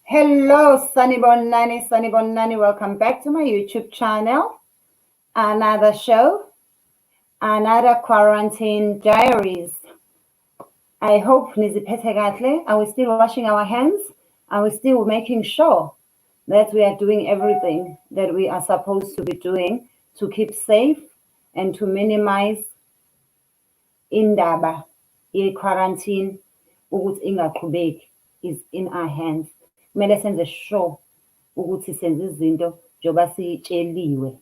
Hello, Sanibonani. Welcome back to my YouTube channel. Another show, another Quarantine Diaries. I hope niziphethe kahle. Are we still washing our hands? Are we still making sure that we are doing everything that we are supposed to be doing to keep safe and to minimize indaba ye-quarantine ukuthi ingaqhubeki is in our hands. Kumele senze sure ukuthi senze izinto njengoba sitsheliwe,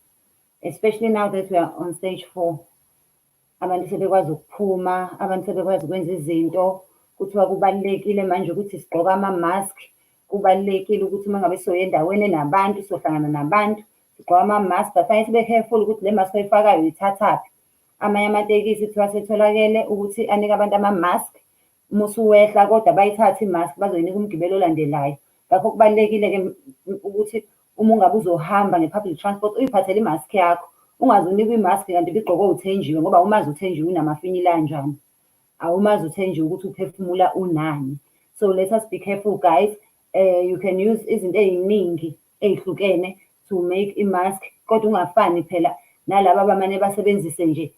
especially now that we are on stage 4. Abantu sebekwazi ukuphuma, abantu sebekwazi ukwenza izinto. Kuthiwa kubalulekile manje ukuthi sigqoke ama-mask. Kubalulekile ukuthi uma ngabe sizoya endaweni enabantu, sizohlangana nabantu, sigqoke ama-mask. Bafanele sibe careful ukuthi le mask oyifakayo uyithathaphi. Amanye amatekisi kuthiwa setholakele ukuthi anike abantu ama-mask. Uma usuwehla kodwa bayithathe i-mask bazoyinika umgibeli olandelayo. Ngakho kubalulekile-ke ukuthi uma ungabe uzohamba nge-public transport uyiphathele i-mask yakho. Ungaze unikwe i-mask kanti ibigqokwe uThenjiwe ngoba umazi uThenjiwe unamafinyila kanjani. Awumazi uThenjiwe ukuthi uphefumula unani. So let us be careful, guys. You can use izinto ey'ningi ey'hlukene to make i-mask, kodwa ungafani phela nalaba abamane basebenzise nje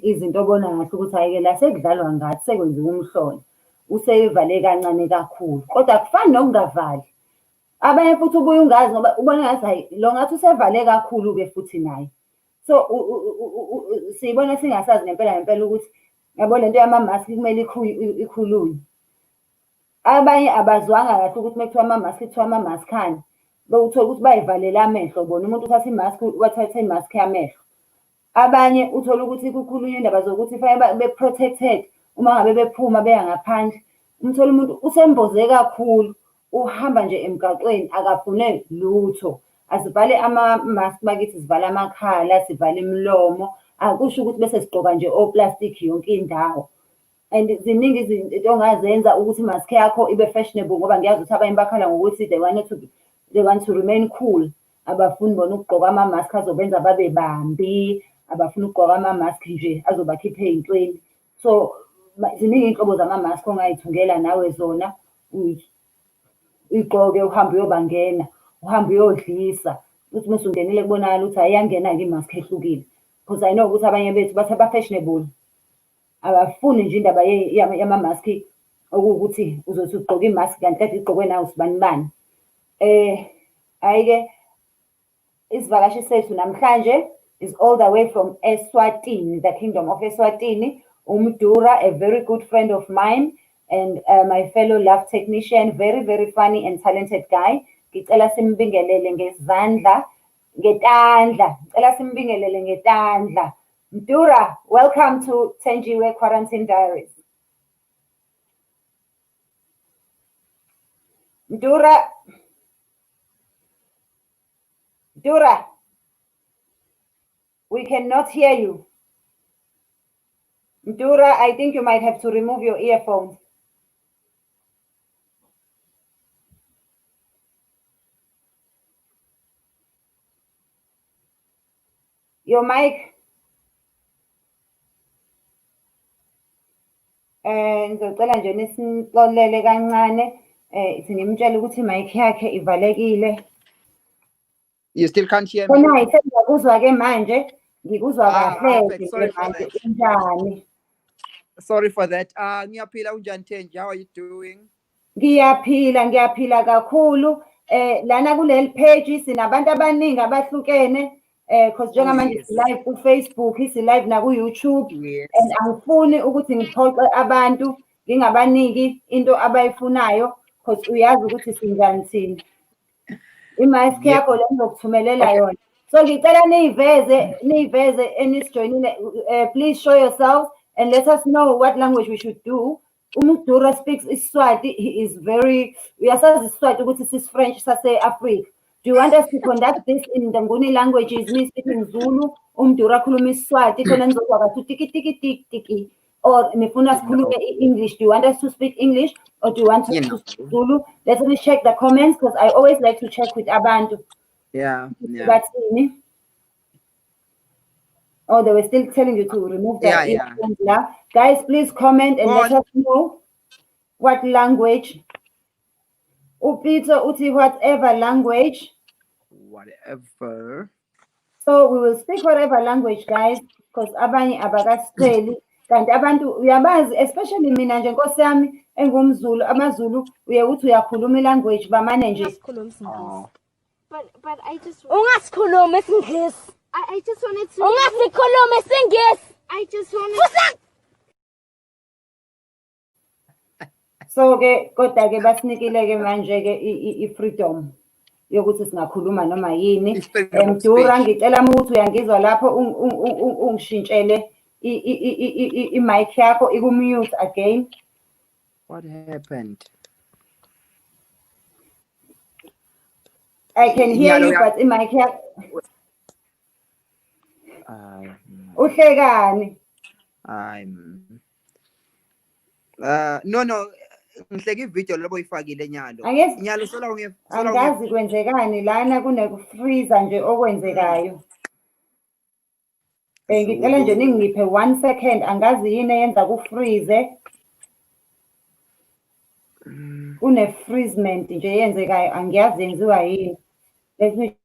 izinto obona ngahle ukuthi hhayi-ke la sekudlalwa ngathi sekwenziwa umhlolo. Useyivale kancane kakhulu, kodwa akufani nokungavali. Abanye futhi ubuye ungazi ngoba ubona ngathi hayi lo ngathi usevale kakhulu-ke futhi naye. So siyibona singasazi ngempela ukuthi yabo lento yama-mask kumele ikhulunywe. Abanye abazwanga kahle ukuthi uma kuthiwa ama-mask kuthiwa ama-maskani. Bewuthola ukuthi bay'valele amehlo bona, umuntu uthatha i-mask wathatha i-mask yamehlo. Abanye uthola ukuthi kukhulunywa indaba zokuthi fanele be-protected uma ngabe bephuma beya ngaphandle. Umthola umuntu usemboze kakhulu, uhamba nje emgaqweni akafune lutho. Asivale ama-mask bakithi, sivale amakhala, sivale imilomo. Akusho ukuthi bese sigqoka nje o-plastic yonke indawo. And ziningi izinto ongazenza ukuthi i-mask yakho ibe fashionable ngoba ngiyazi ukuthi abanye bakhala ngokuthi they want to remain cool. Abafuni bona ukugqoka ama-mask azobenza babe bambi. Abafuna ukugqoka ama-mask nje azobakhipha ey'ntweni. So ziningi iy'nhlobo zama-mask ongay'thungela nawe zona. Uyigqoke uhambe uyobangena, uhambe uyodlisa. Uthi uma usungenile kubonakala ukuthi ayiyangena-ke i-mask ehlukile. Because I know ukuthi abanye bethu bathi aba-fashionable. Abafuni nje indaba yama-mask okuwukuthi uzothi ugqoke i-mask kanti kade igqokwe nawe usibani bani. Hhayi-ke isivakashi sethu namhlanje is all the way from Eswatini, the kingdom of Eswatini. Mdura, a very good friend of mine and my fellow love technician, very funny and talented guy. Ngicela simbingelele ngezandla, ngetandla. Ngicela simbingelele ngetandla. Mdura, welcome to Thenjiwe Quarantine Diaries. Mdura. We cannot hear you. Mdura, I think you might have to remove your earphones. Your mic. Ngizocela nje nisimxolele kancane. Ngimtshela ukuthi i-mic yakhe ivalekile. You still can't hear me? Khona ngikuzwa-ke manje. Ngikuzwa kahle manje. Unjani? Sorry for that. Ngiyaphila unjani Thenji? How are you doing? Ngiyaphila kakhulu. Lana kuleli page sinabantu abaningi abahlukene. Because njengamanje si-live ku-Facebook, si-live naku-YouTube. And angifuni ukuthi ngiphoxe abantu ngingabaniki into abayifunayo because uyazi ukuthi sinjani thina. I-mask yakho le ngizokuthumelela yona. So ngicela niyiveze enisijoyinile. Please show yourselves and let us know what language we should do. Mdura speaks Iswati. He is very, uyasazi Iswati ukuthi sis-French sase-Africa. Do you want us to conduct this in the Nguni languages, me speaking Zulu, Mdura khuluma Iswati, khona nizokwa kathi tiki tiki tiki tiki, or nifuna sikhulume English? Do you want us to speak English or do you want us to speak Zulu? Let me check the comments because I always like to check with abantu. Yeah. Oh, they were still telling you to remove that. Yeah. Guys, please comment and let us know what language Upito uti whatever language. Whatever. So we will speak whatever language, guys, because abanye abakasiceli. Kanti abantu uyabazi, especially mina nje Nkosi yami engumZulu, amaZulu uye uthi uyakhuluma ilanguage bamane nje. Oh. But I just Ungasikhuluma isingisi. I just wanted to Ungasikhuluma isingisi. I just wanted So ke kodwa ke basinikile ke manje ke i-freedom yokuthi singakhuluma noma yini. It's freedom of Mdura, speech. ngicela ukuthi uyangizwa lapho ungishintshele i-mic yakho iku-mute again. What happened? I can hear Nyalo you, but i-mic yakho I'm uhlekani. no ngihleke ivideo labo ifakile Nyalo. Angithi Nyalo sola angazi kwenzekani lana kunekufreeza nje okwenzekayo. Ngicela nje ningiphe 1 second, angazi yini eyenza kufreeze. Kune-freezement nje eyenzekayo, angiyazi yenziwa yini. Let me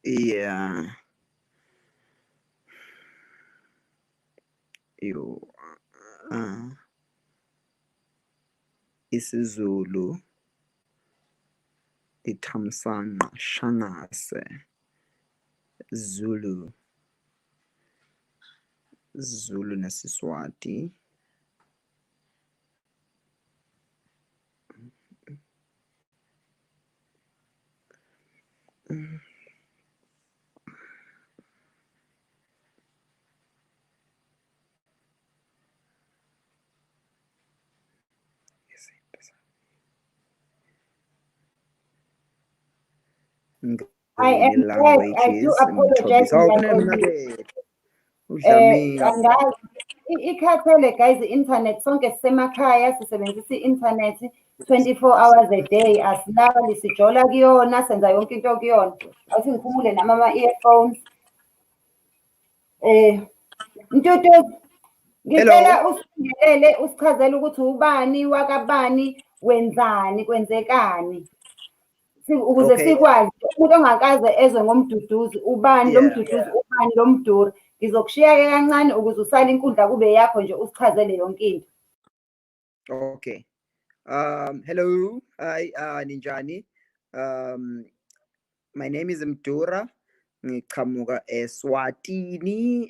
Yeah. isiZulu ithamsanqa shangase Zulu nesiswati I am back. I do apologize, angazi ikhathele guys, i-internet sonke sisemakhaya sisebenzisa i-internet 24 hours a day, asilali sijola kuyona, senza yonke into kuyona. Awuthi ngikhumule nami ama-earphones. Mtutu, ngicela usingelele usichazele ukuthi ubani wakabani, wenzani, kwenzekani. Ukuze sikwazi umuntu ongakaze ezwe ngomduduzi, ubani lo mduduzi, ubani lo Mdura. Ngizokushiya-ke kancane ukuze usale inkundla kube yakho nje usichazele yonke into. Okay. Hello. Hi, ninjani. My name is Mdura. Ngiqhamuka Eswatini.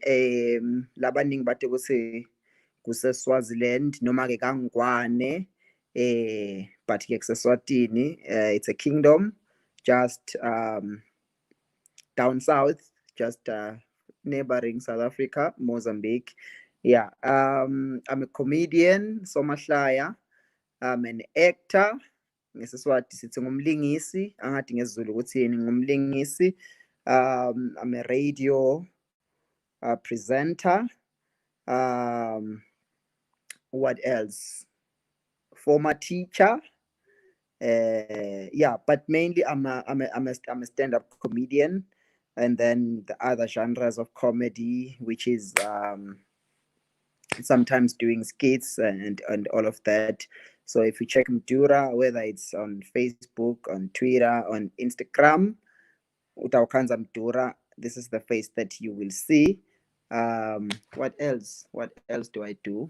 Labaningi bathi kuse Swaziland noma ke kaNgwane. But ke Eswatini, it's a kingdom just down south, just neighboring South Africa, Mozambique. Yeah. I'm a comedian, Somahlaya. I'm an actor. NgesiSwati sithi ngumlingisi, angathi ngesiZulu ukuthini ngumlingisi. I'm a radio presenter. What else? Former teacher. Yeah, but mainly I'm a stand-up comedian, and then the other genres of comedy, which is sometimes doing skits and all of that. So if you check Mdura, whether it's on Facebook, on Twitter, on Instagram, Utaukanza Mdura, this is the face that you will see. What else? What else do I do?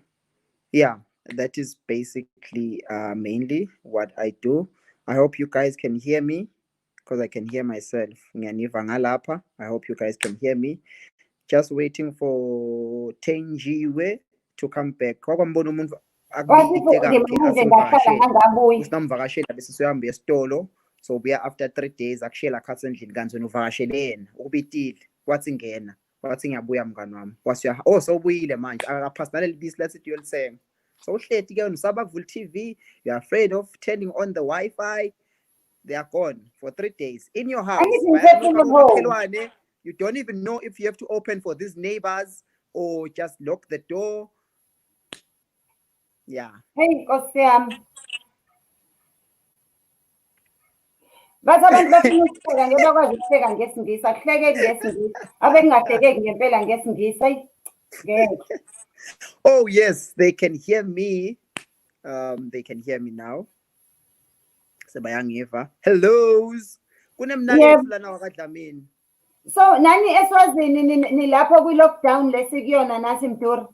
Yeah, that is basically mainly what I do. I hope you guys can hear me because I can hear myself. I hope you guys can hear me. Just waiting for Thenjiwe to come back. Usinamvakashela bese soyahamba esitolo, so buya after 3 days akushela khathi endlini kanti wena uvakashele yena ubitile wathi ngena wathi ngiyabuya mngani wami wasuya sowubuyile manje akaphasi naleli bisi lasithi uyolithenga. So uhleti ke usaba kuvula TV, you're afraid of turning on the Wi-Fi. They are gone for 3 days in your house. You don't even know if you have to open for these neighbors or just lock the door. Yeah. Hey, Nkosi yami. Bathi abantu bafuna ukuhleka ngoba bakwazi ukuhleka ngesiNgisi, akuhlekeki ngesiNgisi. Abe kungahlekeki ngempela ngesiNgisi, ayi ngeke. Oh yes, they can hear me. They can hear me now. sebayangiva. Hellos. Yebo. Kunemnale lana wakadlamini. So nani Eswazini nilapho kwi-lockdown lesikuyona nathi Mdura?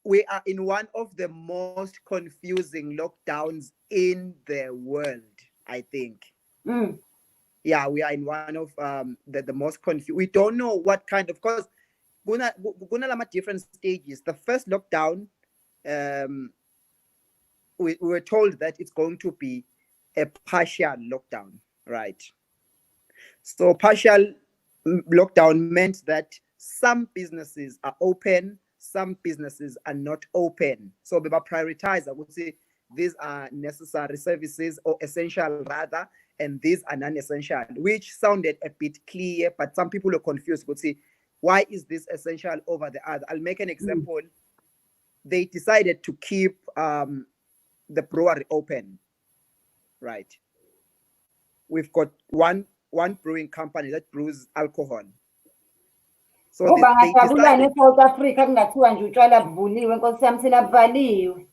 We are in one of the most confusing lockdowns in the world, I think. Yeah, we are in one of the most confused. We don't know what kind of, because guna lama different stages. The first lockdown, we were told that it's going to be a partial lockdown, right? So partial lockdown meant that some businesses are open, some businesses are not open. So we prioritize, I would say, these are necessary services or essential rather, and these are non-essential, which sounded a bit clear, but some people are confused. Would say, why is this essential over the other? I'll make an example. They decided to keep the brewery open, right? We've got one brewing company that brews alcohol. So they decided, South Africa kungathiwa nje utshwala buvuliwe Nkosi yami thina buvaliwe.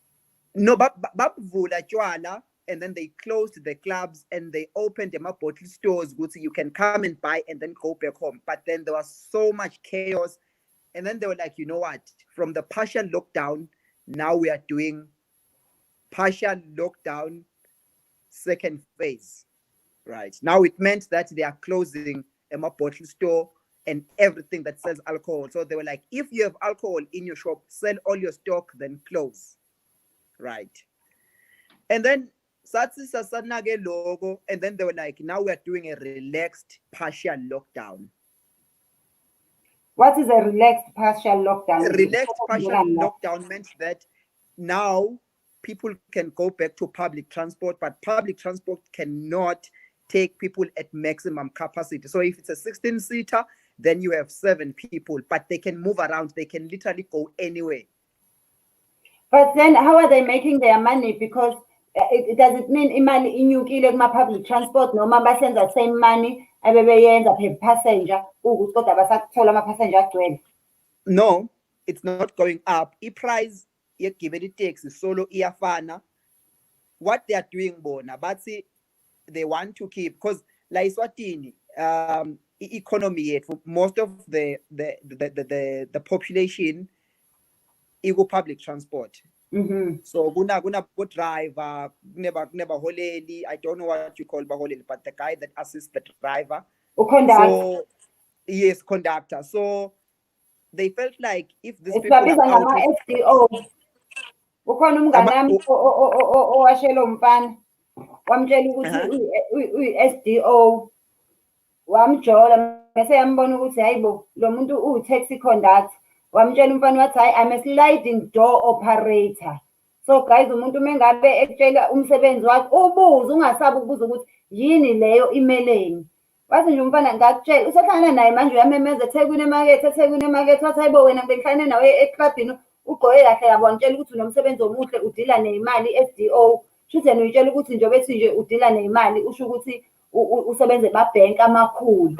No, babvula tshwala, and then they closed the clubs and they opened them up bottle stores. You can come and buy and then go back home. But then there was so much chaos, and then they were like, you know what? From the partial lockdown, now we are doing partial lockdown second phase, right? Now it meant that they are closing a bottle store and everything that sells alcohol. So they were like, if you have alcohol in your shop, sell all your stock, then close, right? And then logo, and then they were like, now we're doing a relaxed partial lockdown. What is a relaxed partial lockdown? A relaxed partial lockdown meant that now people can go back to public transport, but public transport cannot take people at maximum capacity. So if it's a 16-seater, then you have 7 people, but they can move around. They can literally go anywhere. But then how are they making their money? Because does it mean imali inyukile kuma-public transport noma basenza same money abebeyenza per passenger ukuthi kodwa basakuthola ama-passenger agcwele? No, it's not going up. I-price yegibela itaxi solo iyafana. What they are doing bona, but see, they want to keep, because la Eswatini, economy yet most of the population ego public transport. So guna driver, never holeli. I don't know what you call baholeli, but the guy that assists the driver. So yes, conductor. So they felt like if these people are out of SDO, ukhona umngane wami owashela umfana wamtshela ukuthi uyi-SDO, wamjola mase yambona ukuthi hayibo lo muntu uyi-taxi conductor, wamtshela umfana wathi hayi, I'm a sliding door operator. So guys, umuntu mengabe ekutshela umsebenzi wakhe ubuze, ungasabi ukubuza ukuthi yini leyo imeleni. Wathi nje umfana ngakutshela, usehlangana naye manje uyamemeza eThekwini emakethe, wathi hayibo wena bengihlangane nawe eklabhini ugqoke kahle yabo, wangitshela ukuthi unomsebenzi omuhle udila ney'mali SDO. Shuthi yena uyitshela ukuthi njengoba ethi nje udila ney'mali usho ukuthi usebenza emabhenki amakhulu.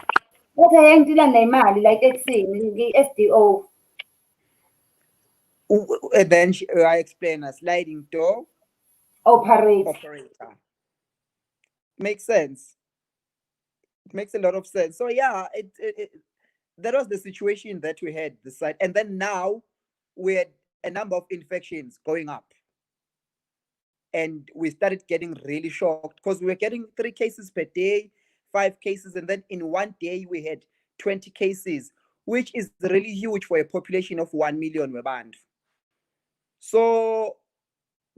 Wathi hey, ngidila ney'mali la etekisini ngi-SDO. And then I explain a sliding door operator. Makes sense. It makes a lot of sense. So yeah, that was the situation that we had this side. And then now we had a number of infections going up. And we started getting really shocked because we were getting 3 cases per day, 5 cases. And then in one day we had 20 cases, which is really huge for a population of 1 million. So,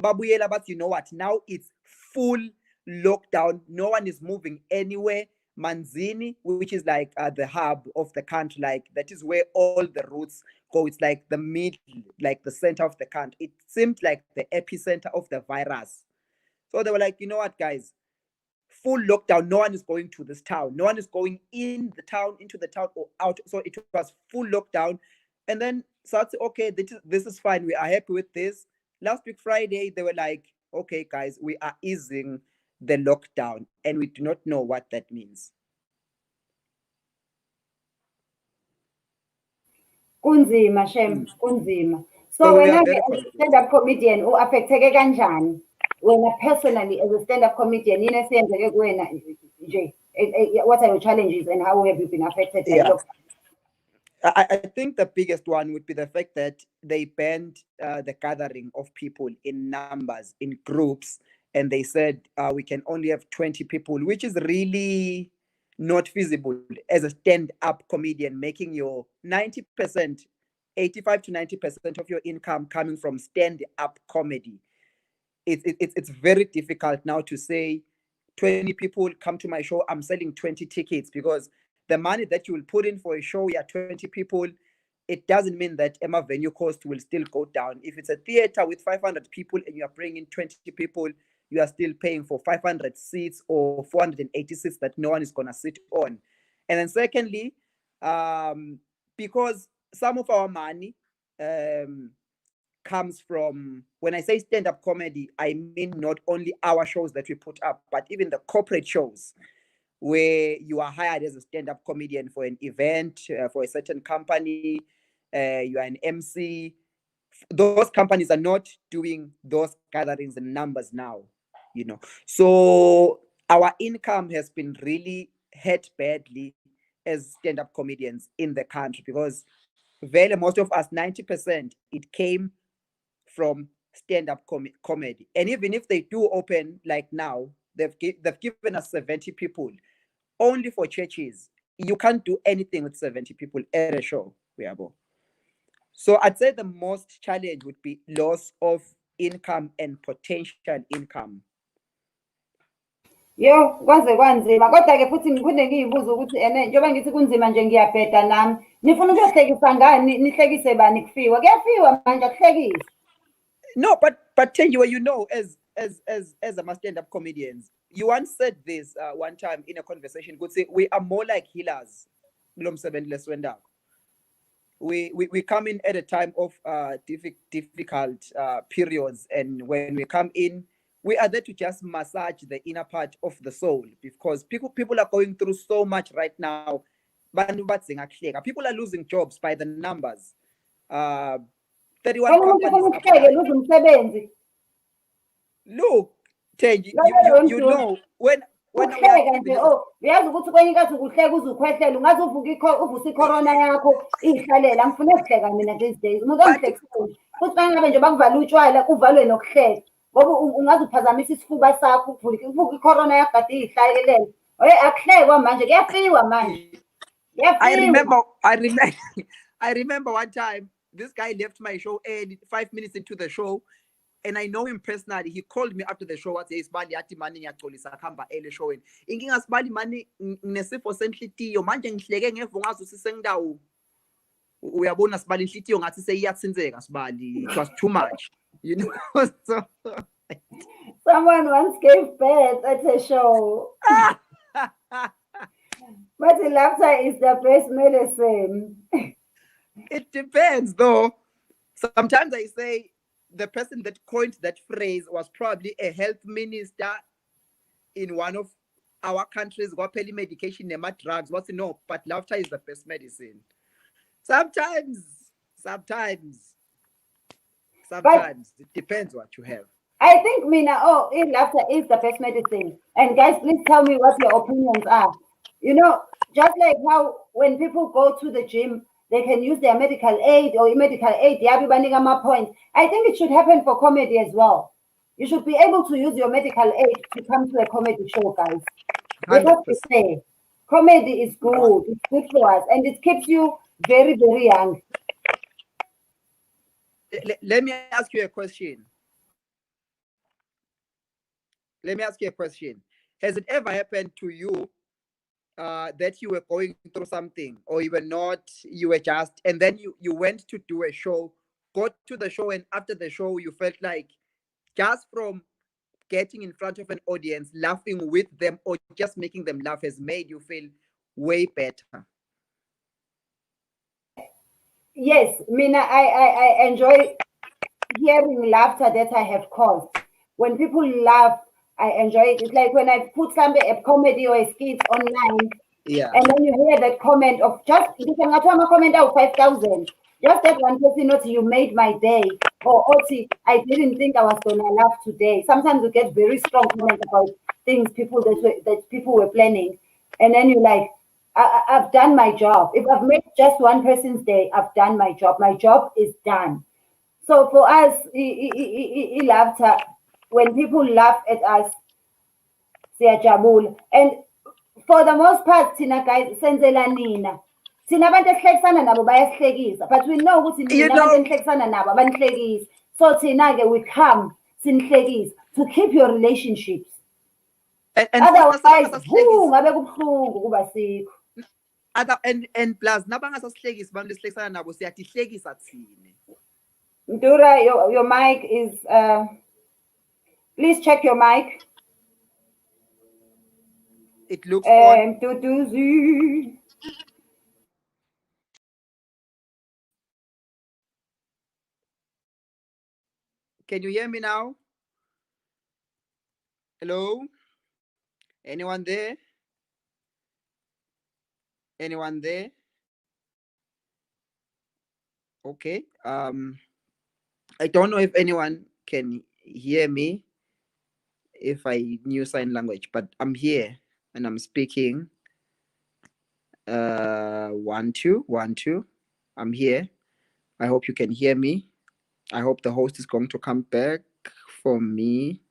babuyela, but you know what? Now it's full lockdown. No one is moving anywhere. Manzini, which is like the hub of the country, like that is where all the routes go. It's like the middle, like the center of the country. It seemed like the epicenter of the virus. So they were like, you know what, guys? Full lockdown. No one is going to this town. No one is going in the town, into the town or out. So it was full lockdown. And then South said, okay, this is fine. We are happy with this. Last week, Friday, they were like, okay, guys, we are easing the lockdown. And we do not know what that means. Kunzima, Shem, kunzima. So wena stand-up comedian, u-affecteke kanjani? wena personally as a stand-up comedian, what are your challenges and how have you been affected? Yeah. I think the biggest one would be the fact that they banned the gathering of people in numbers, in groups, and they said we can only have 20 people, which is really not feasible as a stand-up comedian, making your 90%, 85 to 90% of your income coming from stand-up comedy. It's very difficult now to say 20 people come to my show, I'm selling 20 tickets, because the money that you will put in for a show, 20 people, it doesn't mean that Emma venue cost will still go down. If it's a theater with 500 people and you are bringing 20 people, you are still paying for 500 seats or 480 seats that no one is going to sit on. And then secondly, because some of our money comes from, when I say stand-up comedy, I mean not only our shows that we put up, but even the corporate shows where you are hired as a stand-up comedian for an event, for a certain company, you are an MC. Those companies are not doing those gatherings in numbers now, So our income has been really hurt badly as stand-up comedians in the country, because very most of us, 90%, it came from stand-up comedy. And even if they do open, like now, they've given us 70 people only for churches. You can't do anything with 70 people at a show. So I'd say the most challenge would be loss of income and potential income. Yo, kwanzima kodwa-ke futhi ngiphinde ngiyibuza ukuthi njengoba ngithi kunzima nje ngiyabheda nami, nifuna ukuyohlekisa ngani, nihlekise bani kufiwa? Kuyafiwa manje, akuhlekise. No, but Thenjiwe, as a stand-up comedians, you once said this one time in a conversation. Could say we are more like healers. We come in at a time of difficult periods, and when we come in, we are there to just massage the inner part of the soul, because people are going through so much right now. People are losing jobs by the numbers. 31 companies. Look, Thenji, you know when uhleka nje uyazi ukuthi kwenye inkathi ukuhleka uzukhwehlela ungaze uvusa icorona yakho ihlalela. Angifuna ukuhleka mina these days, umuntu ongihlekisile futhi bangabe nje bakuvala utshwala kuvalwe nokuhleka, ngoba ungaze uphazamisa isifuba sakho uvuka icorona yakho kade ihlalelele. Akuhlekwa manje, kuyafiwa manje. I remember one time this guy left my show early, 5 minutes into the show, and I know him personally. He called me after the show. What says Sibali yathi mani ngiyaxolisa khamba showing. Inkinga Sibali mani nginesifo senhlitiyo manje ngihleke ngeva ngazi usisendawo. Uyabona Sibali inhlitiyo ngathi seyiyatsinzeka Sibali. It was too much. So someone once gave birth at a show. But the laughter is the best medicine. It depends though. Sometimes I say the person that coined that phrase was probably a health minister in one of our countries. Got medication, nema drugs. But laughter is the best medicine. Sometimes it depends what you have. I think Mina, laughter is the best medicine. And guys, please tell me what your opinions are. Just like how when people go to the gym, they can use their medical aid or medical aid. My point. I think it should happen for comedy as well. You should be able to use your medical aid to come to a comedy show, guys. Because we say comedy is good. It's good for us, and it keeps you very, very young. Let me ask you a question. Has it ever happened to you that you were going through something, or you were just, and then you went to do a show, got to the show, and after the show, you felt like just from getting in front of an audience, laughing with them, or just making them laugh has made you feel way better? Yes, Mina, I enjoy hearing laughter that I have caused. When people laugh, I enjoy it. It's like when I put a comedy or a skit online, and then you hear that comment of just, you can comment out 5,000. Just that one person note, you made my day. Or Oti, I didn't think I was gonna laugh today. Sometimes you get very strong comments about things that people were planning, and then you're like, I've done my job. If I've made just one person's day, I've done my job. My job is done. So for us, laughter, when people laugh at us, siyajabula. And for the most part, thina guys, senzela nina. Thina abantu esihlekisana nabo bayasihlekisa, but we know ukuthi nina abantu enihlekisana nabo abanihlekisi. So thina-ke we come sinihlekise to keep your relationships. Otherwise, ngabe kubuhlungu kuba sikho. And plus nabangasasihlekisi abantu esihlekisana nabo siyatihlekisa thina. Mdura, your mic is please check your mic. It looks on. Can you hear me now? Hello? Anyone there? Anyone there? Okay. I don't know if anyone can hear me if I knew sign language, but I'm here and I'm speaking. 1 2 1 2. I'm here. I hope you can hear me. I hope the host is going to come back for me.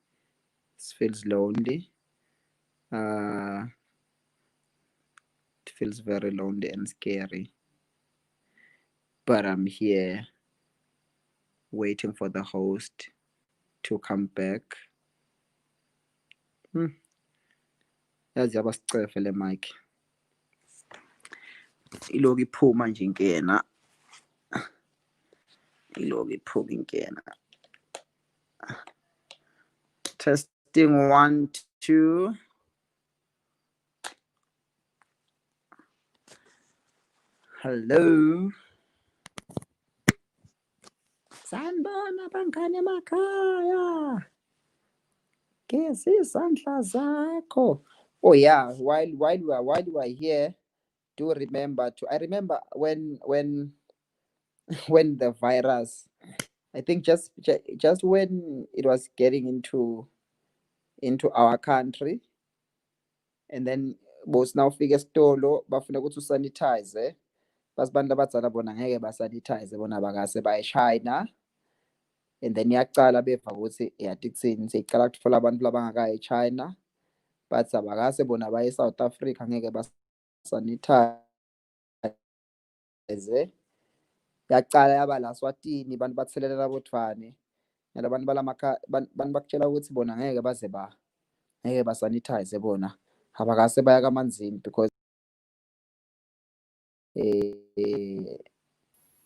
This feels lonely. It feels very lonely and scary. But I'm here waiting for the host to come back. Yazi yabasicefe le mic. Iloku iphuma nje ingena. Iloku iphuma ingena. Testing 1 2. Hello. Sanibona bangane emakhaya. Gezi izandla zakho. Oh yeah, while we are here, do remember to. I remember when the virus, I think just when it was getting into our country, and then both now figure stolo bafuna ukuthi usanitize. Bas bantu abadzala bona ngeke basanitize bona bakase baye China. And then yaqala beva ukuthi yatikuthini seyicala ukuthola abantu labangakayi eChina, but abakase bona baye eSouth Africa ngeke basanitize. Yaqala yaba la Eswatini bantu bathelela bothwane, nalabantu balamakha bantu bakutshela ukuthi bona ngeke baze ngeke basanitize bona abakase baya kamanzini because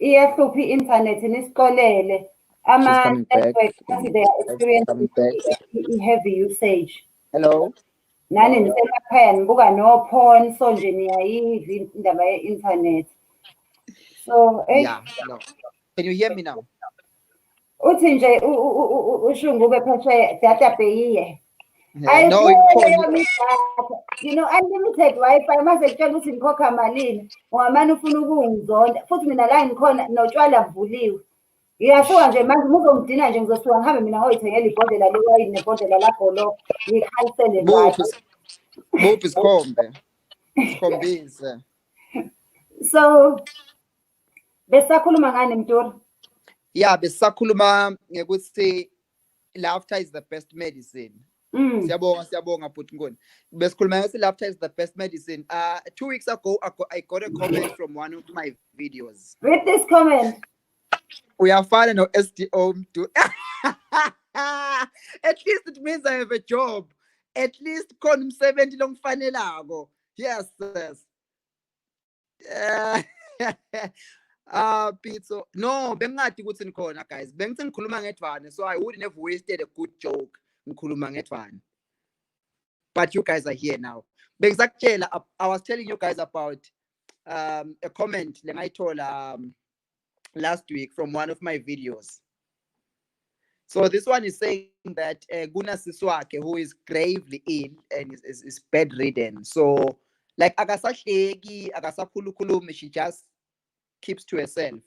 Iyahlupha i-internet nisixolele. Ama-network athi they are experiencing heavy usage. Hello. Nani nisemakhaya nibuka no-porn, so nje niyayiva indaba ye-internet. So yeah, no. Can you hear me now? Uthi nje ushungu ube phesheya data beyiye. No, you know, unlimited Wi-Fi mase kutshela ukuthi ngikhokha malini ungamane ufuna ukungizonda futhi mina la ngikhona notshwala buvuliwe. Ngiyasuka nje manje uzongidina nje ngizosuka ngihambe mina ngoyithengela ibhodlela lewayini nebhodlela labholo ngikhalisele ngalo. Buphi isikhombe? Sikhombise. So besakhuluma ngani Mdura? Yeah, besakhuluma ngekuthi laughter is the best medicine. Siyabonga bhuti Nkoni. Besikhuluma ngesi laughter is the best medicine. 2 weeks ago I got a comment from one of my videos. Read this comment. Uyafana no SDO Mdura. At least it means I have a job. At least khona umsebenzi lo ngifanelako. Yes. Pizzo. No, bengingadi ukuthi nikhona guys. Bengithi ngikhuluma ngedvane, so I wouldn't have wasted a good joke ngikhuluma ngedvane. But you guys are here now. Bengizakutshela, I was telling you guys about a comment lengayithola last week from one of my videos. So this one is saying that Guna Siswake, who is gravely ill and is bedridden. So like akasahleki, akasakhulukhulumi, she just keeps to herself.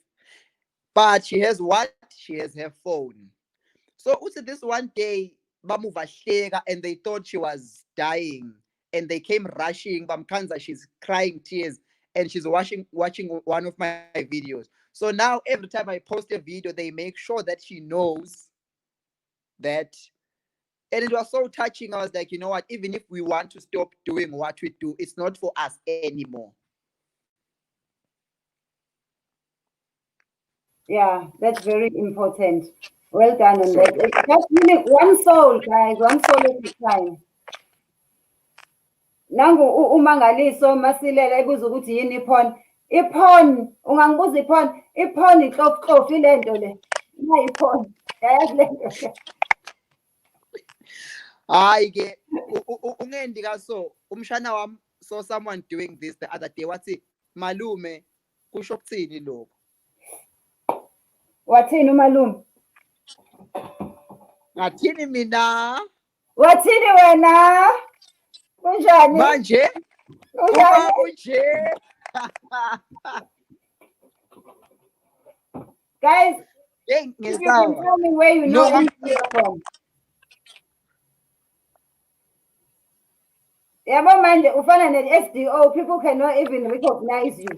But she has what? She has her phone. So also this one day, bamuvahleka, and they thought she was dying, and they came rushing. Bamkanza, she's crying tears, and she's watching one of my videos. So now every time I post a video, they make sure that she knows that. And it was so touching. I was like, you know what? Even if we want to stop doing what we do, it's not for us anymore. Yeah, that's very important. Well done on that. Just really one soul, guys, one soul at a time. Nangu umangaliso Masilela ebuza ukuthi yini iphone. Iphone, ungangibuza iphone. Iphone ihlofihlofi lento le. Nayi iphone. Yayazi lento le. Hayi ke ungendi kaso umshana wami saw someone doing this the other day. Wathi malume kusho kuthini lokho? Wathini umalume? Ngathini mina? Wathini wena? Kunjani? Manje Kunjani? kunje. Guys, Hey, if you can tell me where you know anything from. Yabo manje ufana ne-SDO, people cannot even recognize you.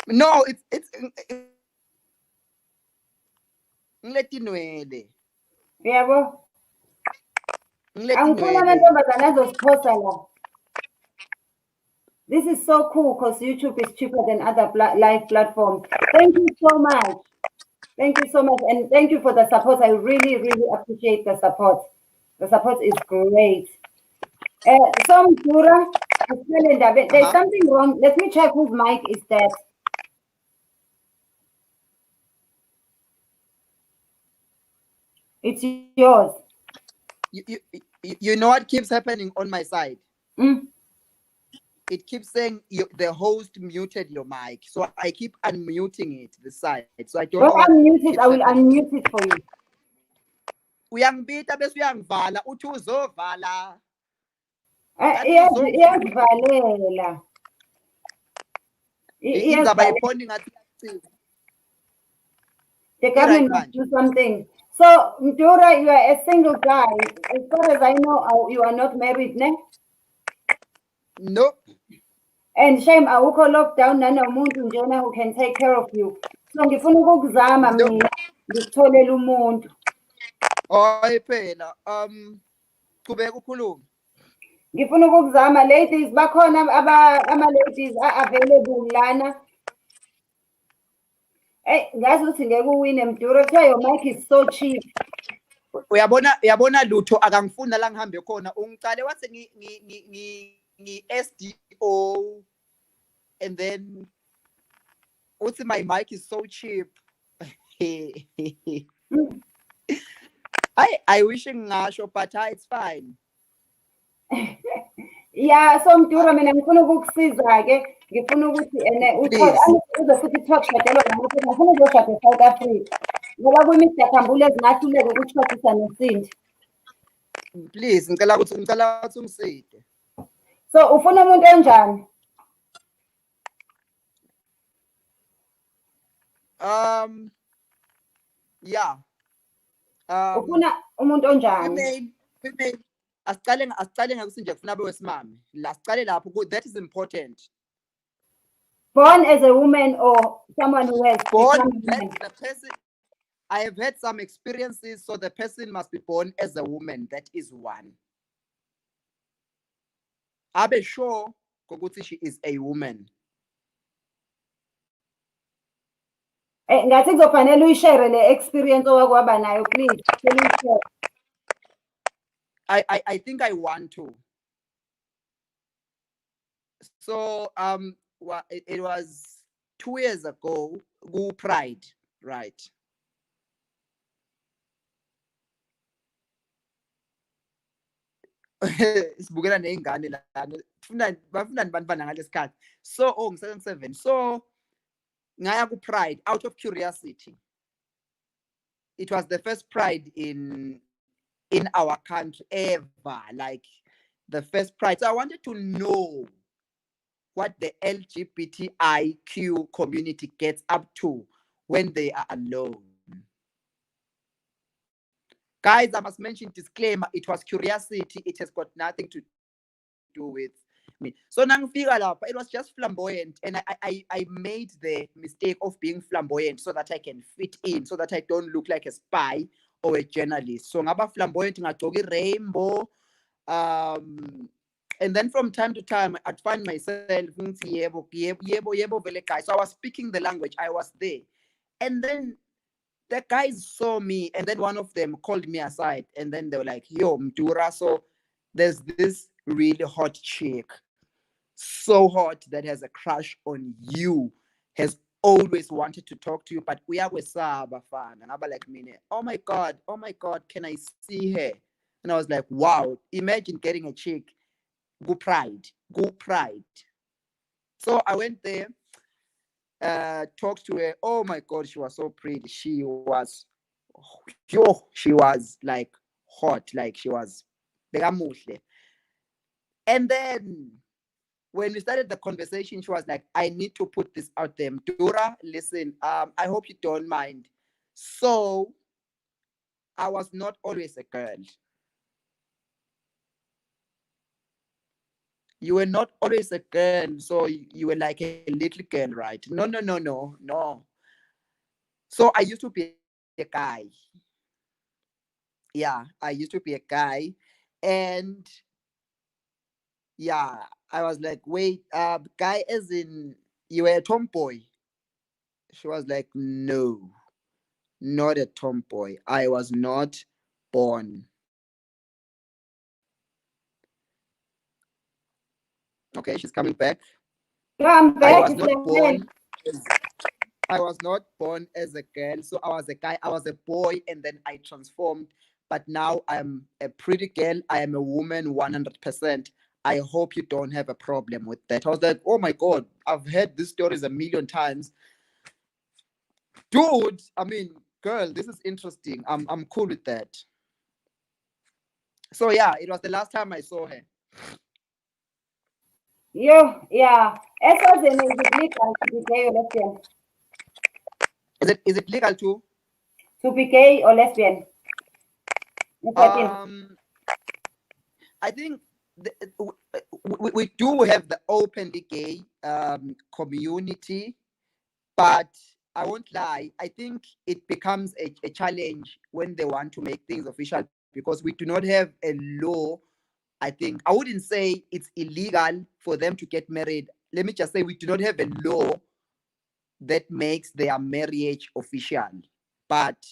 No, it's ngiletinwele. Yabo. Angifuna amantombazane azosiphosa la. This is so cool because YouTube is cheaper than other live platforms. Thank you so much. Thank you so much. And thank you for the support. I really, really appreciate the support. The support is great. So Mdura, there's something wrong. Let me check whose mic is that. It's yours. You know what keeps happening on my side? It keeps saying the host muted your mic. So I keep unmuting it, the side. So I don't know. Unmute it. I will unmute it for you. Uyangibita bese uyangivala uthi uzovala. Iyazivalela. Indaba iphone ngathi the government must do something. So Mdura, you are a single guy. As far as I know, you are not married, ne? Nope. And shame awukho lockdown nanomuntu njena who can take care of you. So ngifuna ukukuzama mina ngikutholela umuntu. Hayi phela qhubeka ukhuluma. Ngifuna ukukuzama ladies bakhona ama ladies available lana. Hey, ngazi ukuthi ngeke uwine Mdura, kuthiwa your mic is so cheap. Uyabona lutho akangifuna la ngihambe khona ungicale wathi ngi SDO and then uthi my mic is so cheap. I wish ngasho but it's fine. Yeah, so Mdura mina ngifuna ukukusiza ke, ngifuna ukuthi uzofuthi talk shadelwa ngamuntu ngifuna uzoshada eSouth Africa. Ngoba kuMr Khambule ezingahluleka ukushadisa noSindi. Please ngicela ukuthi ungiside. So ufuna umuntu onjani? Yeah. Ufuna umuntu onjani? Female. Asicale ngakusinje kufuna bewesimami. La sicale lapho that is important. Born as a woman or someone who has born the person. I have had some experiences, so the person must be born as a woman. That is one. Abe sure kokuthi she is a woman. Ngathi kuzofanele uyishare le experience owakwaba nayo, please. I think I want to. So it was 2 years ago. Go Pride, right? Sibukela neingane la bafuna bantwana ngalesikhathi. So ngi-7 so ngaya ku Pride out of curiosity. It was the first Pride in our country ever, like the first Pride. So I wanted to know what the LGBTIQ community gets up to when they are alone. Guys, I must mention disclaimer, it was curiosity. It has got nothing to do with me. So nangifika lapha, it was just flamboyant, and I made the mistake of being flamboyant so that I can fit in, so that I don't look like a spy or a journalist. So ngaba flamboyant, ngagcoka rainbow, and then from time to time I'd find myself yebo vele guys. So I was speaking the language, I was there, and then the guys saw me, and then one of them called me aside, and then they were like, yo, Mdura, so there's this really hot chick, so hot, that has a crush on you, has always wanted to talk to you, but uyakwesaba fana. And I was like, oh my god, can I see her? And I was like, wow, imagine getting a chick. Go pride. So I went there, talked to her. Oh my god, she was so pretty. She was like hot, like she was bekamuhle. And then when we started the conversation, she was like, I need to put this out there. Mdura, listen, I hope you don't mind. So I was not always a girl. You were not always a girl, so you were like a little girl, right? No. So I used to be a guy. Yeah, I used to be a guy. And yeah, I was like, wait, guy as in you were a tomboy? She was like, no, not a tomboy. I was not born. Okay, she's coming back. Yeah, I'm I back. was It's not like, born. I was not born as a girl, so I was a guy. I was a boy, and then I transformed. But now I'm a pretty girl. I am a woman, 100%. I hope you don't have a problem with that. I was like, oh my god, I've heard these stories a million times, dude. I mean, girl, this is interesting. I'm cool with that. So yeah, it was the last time I saw her. yeah. Eswatini, is it legal to be gay or lesbian? Is it legal too? To be gay or lesbian? Eswatini. I think we do have the openly gay community, but I won't lie. I think it becomes a challenge when they want to make things official, because we do not have a law. I think I wouldn't say it's illegal for them to get married. Let me just say we do not have a law that makes their marriage official, but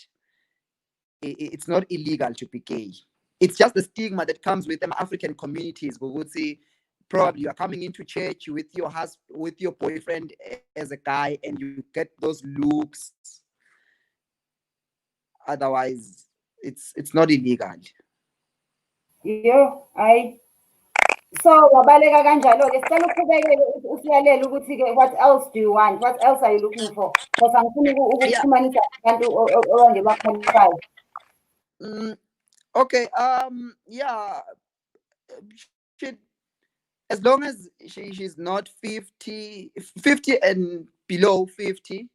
it's not illegal to be gay. It's just the stigma that comes with them African communities. We would say probably you are coming into church with your husband, with your boyfriend as a guy, and you get those looks. Otherwise, it's not illegal. So wabaleka kanjalo-ke sicela uqhubekele usiyalele ukuthi-ke what else do you want? What else are you looking for? Because angifuni ukuxhumanisa abantu owange baqualify. Okay, yeah, she, as long as she's not 50 and below, 50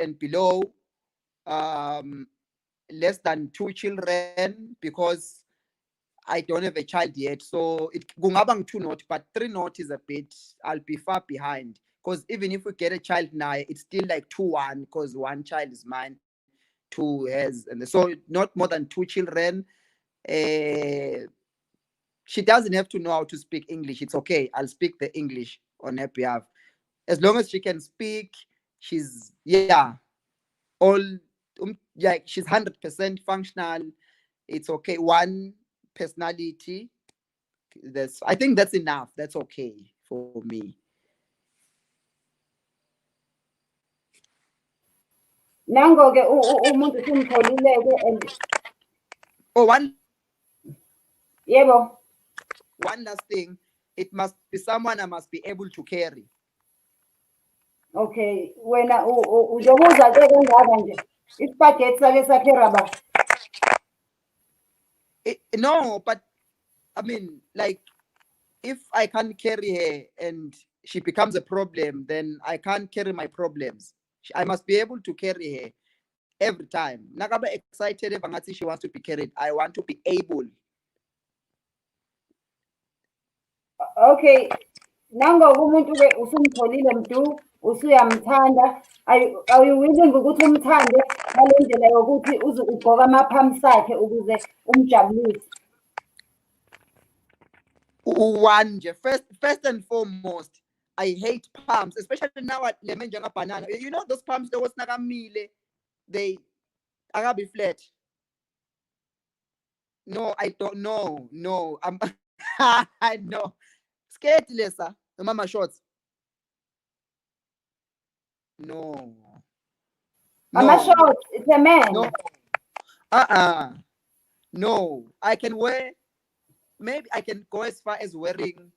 and below, less than 2 children, because I don't have a child yet. So it kungaba 2 not, but 3 not is a bit, I'll be far behind. Because even if we get a child now, it's still like 2-1, because 1 child is mine, 2 has, and so not more than 2 children. She doesn't have to know how to speak English. It's okay. I'll speak the English on her behalf. As long as she can speak, she's, yeah, all, yeah, she's 100% functional. It's okay. 1 personality. I think that's enough. That's okay for me. Nango-ke umuntu simtholile-ke and Oh, yebo. one last thing. It must be someone I must be able to carry. Okay, wena uzobuza ke kangaka nje isipaghethi sake sakhe raba. No, but I mean, like, if I can't carry her and she becomes a problem, then I can't carry my problems. I must be able to carry her every time. Nakaba excited if she wants to be carried. I want to be able. Okay, nangoba umuntu-ke usumtholile Mdu, usuyamthanda, are you willing ukuthi umthande ngale ndlela yokuthi uze ugqoke ama-pumps akhe ukuze umjabulise? One, first and foremost, I hate palms, especially now at le menjenga banana. You know those palms that was nakamile, they be flat. No, I don't know. No, I'm I know. Scared Lisa, the mama shorts. No. Ama-shorts, it's a man. No. No. I can wear, maybe I can go as far as wearing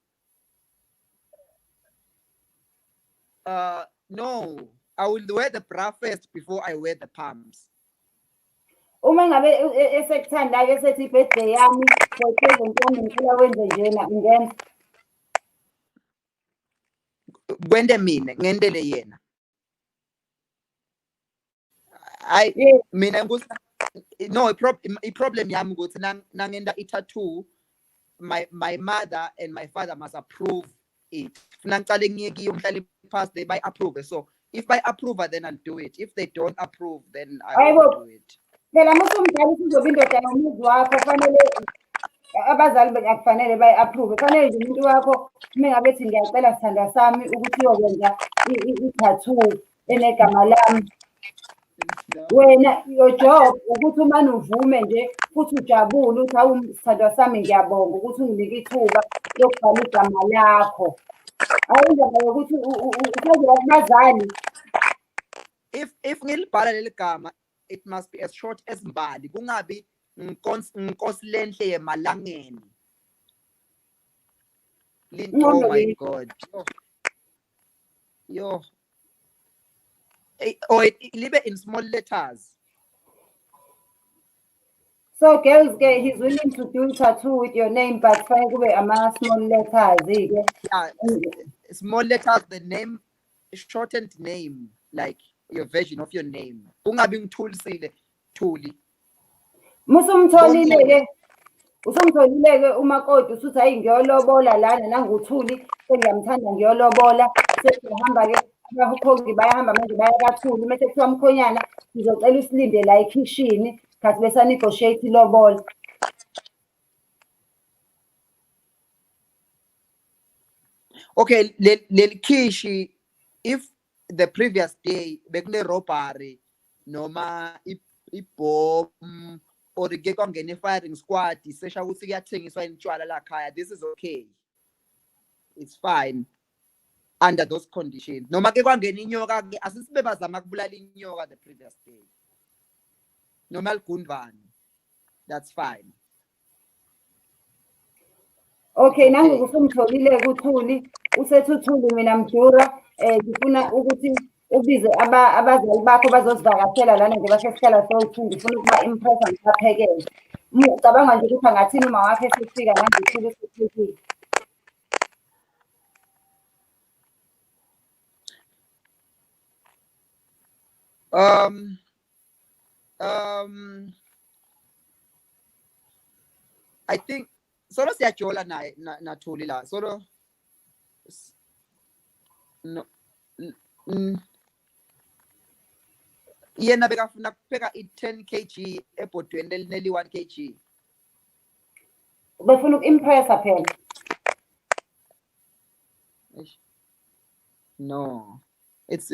no. I will wear the bra first before I wear the palms. Uma ngabe esekuthanda-ke sethi i-birthday yami, ngo-present wami ngicela wenze njena, ungenza? Kwende mina ngendele yena. Yes. Mina no, problem yami ukuthi nangenda i-tattoo, my mother and my father must approve it. Ngicale ngiyeke umhlali pass they by approve. So if by approve then I'll do it. If they don't approve then I won't do it. Phela mase umdala uzoba indoda yomuzi wakho, fanele abazali akufanele bayi-approve. Fanele nje umuntu wakho uma ngabe ethi ngiyacela sithandwa sami ukuthi uyokwenza i-tattoo enegama lami. Wena your job ukuthi umane uvume nje futhi ujabule ukuthi hawu sithandwa sami ngiyabonga ukuthi unginike ithuba lokubhala igama lakho. Hayi indaba yokuthi usenzela kubazali. If ngilibhala leli gama, it must be as short as Mbali. Kungabi Nkosi Lenhle yemalangeni. Oh my God. Yo. Or leave it in small letters. So girls, he's willing to do tattoo with your name, but fanele kube ama-small letters. Yeah, small letters, the name, shortened name, like your version of your name. Ungabi ngithulisile Thuli. Usumtholile-ke umakoti usuthi hayi ngiyolobola lana nanguThuli sengiyamthanda ngiyolobola sesihamba-ke abakhongi bayahamba manje baya kaThuli mase kuthiwa mkhonyana ngizocela usilinde la ekhishini khathi besa-negotiate ilobola. Okay, leli khishi, if the previous day bekune robbery noma ibomb or ke kwangena firing squad isesha ukuthi kuyathengiswa intshwala la khaya, this is okay, it's fine under those conditions. Noma ke kwangena inyoka ke asisibe bazama kubulala inyoka the previous day, noma ligundvani, that's fine. Okay, nangu usumtholile kuThuli usethi uThuli mina Mdura ngifuna ukuthi ubize abazali bakho bazosivakashela lana nje basesihlala sowu-2 ngifuna ukuba-impressa ngibaphekele. Ucabanga nje ukuthi angathini uma wakhe esefika manje uThuli usefikile? I think solo siyajola naye naThuli la solo no yena bekafuna kupheka i-10 kg ebhodweni elineli 1 kg. Befuna uku-impressa phela. No, it's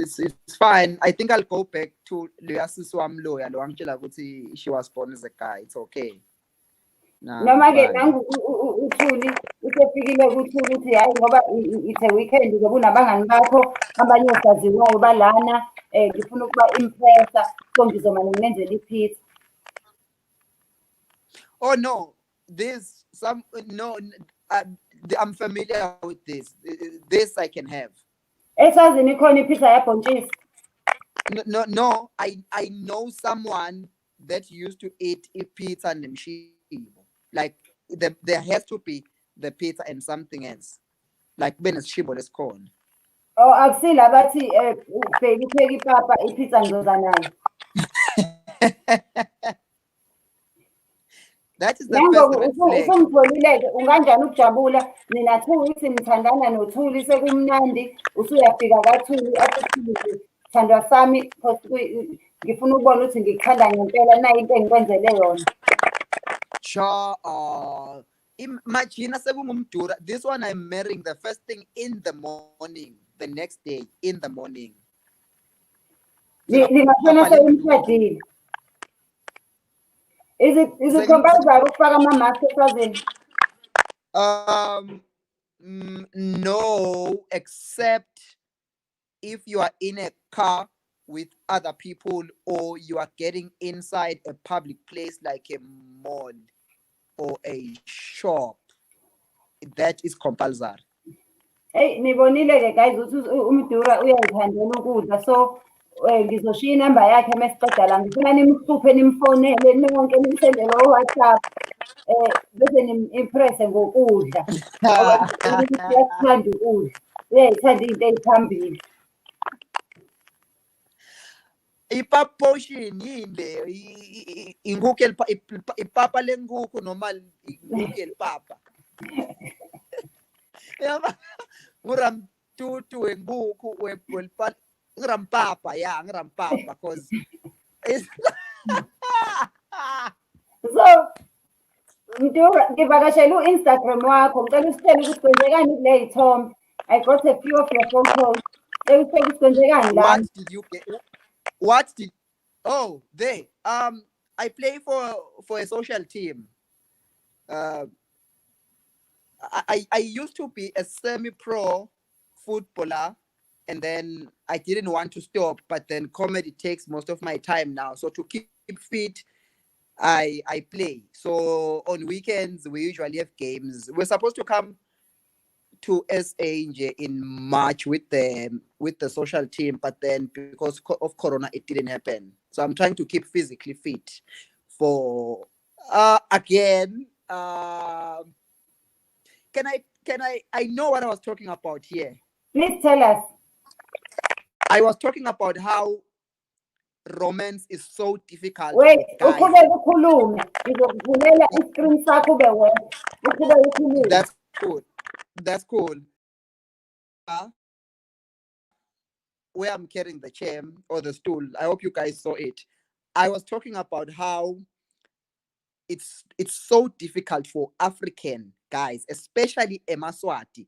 fine. I think I'll go back to Leasisi wami loya lo angitshela ukuthi she was born as a guy. It's okay. Noma-ke nangu uThuli usefikile kuThuli uthi hayi ngoba it's a weekend ngoba unabangani bakho abanye osaziwayo balana ngifuna ukuba-impressa so ngizomane nginenzela ipizza. Oh no, I'm familiar with this. This I can have. Eswazini ikhona ipizza yabhontshisi? No, I know someone that used to eat a pizza nemshibo. Like there has to be the pizza and something else. Like beneshibo, let's call. Oh, akusila bathi ubheka upheka ipapa ipizza ngizoza nayo. That is the Nangoku first red flag. usungitholile-ke unganjani ukujabula nina 2 weeks nithandana noThuli sekumnandi usuyafika kaThuli aseThuli thandwa sami ngifuna ukubona ukuthi ngikhanda ngempela nayo into engikwenzele yona. Sure. Imagine sekungumdura. This one I'm marrying the first thing in the morning, the next day in the morning. Ningashona sewumshadile. Is it compulsory ukufaka ama-mask eSwazini? No, except if you are in a car with other people or you are getting inside a public place like a mall or a shop. That is compulsory. Hey, nibonile-ke guys ukuthi uMdura uyayithandela ukudla, so ngizoshiya inamba yakhe mesiqeda la, ngifuna nimhluphe nimfonele nonke nimsendele o-WhatsApp bese nim-impress ngokudla ngoba uyakuthanda ukudla, uyayithanda izinto eziphambili. Ipapa portion yinde inkukhu ipapa lenkukhu noma inkukhu elipapa. Yaba nguramtutu wenkukhu wepapa ngirampapa yeah ngirampapa cause it's So Mdura ngivakashele u-Instagram wakho ngicela usitshele ukuthi kwenzekani kule y'thombe. I got a few of your photos. Ngicela usitshele ukuthi kwenzekani la. What did you get? Oh, they I play for a social team. I used to be a semi-pro footballer, and then I didn't want to stop, but then comedy takes most of my time now. So to keep fit, I play. So on weekends we usually have games. We're supposed to come to SA in March with the social team, but then because of Corona, it didn't happen. So I'm trying to keep physically fit for again. Can I know what I was talking about here? Please tell us. I was talking about how romance is so difficult. Wait, guys. uqhubeka ukhulume. Ngizokuvulela i-screen sakho ube wena. Uqhubeka ukhulume. That's cool. Where I'm carrying the chair or the stool. I hope you guys saw it. I was talking about how it's so difficult for African guys, especially Emaswati,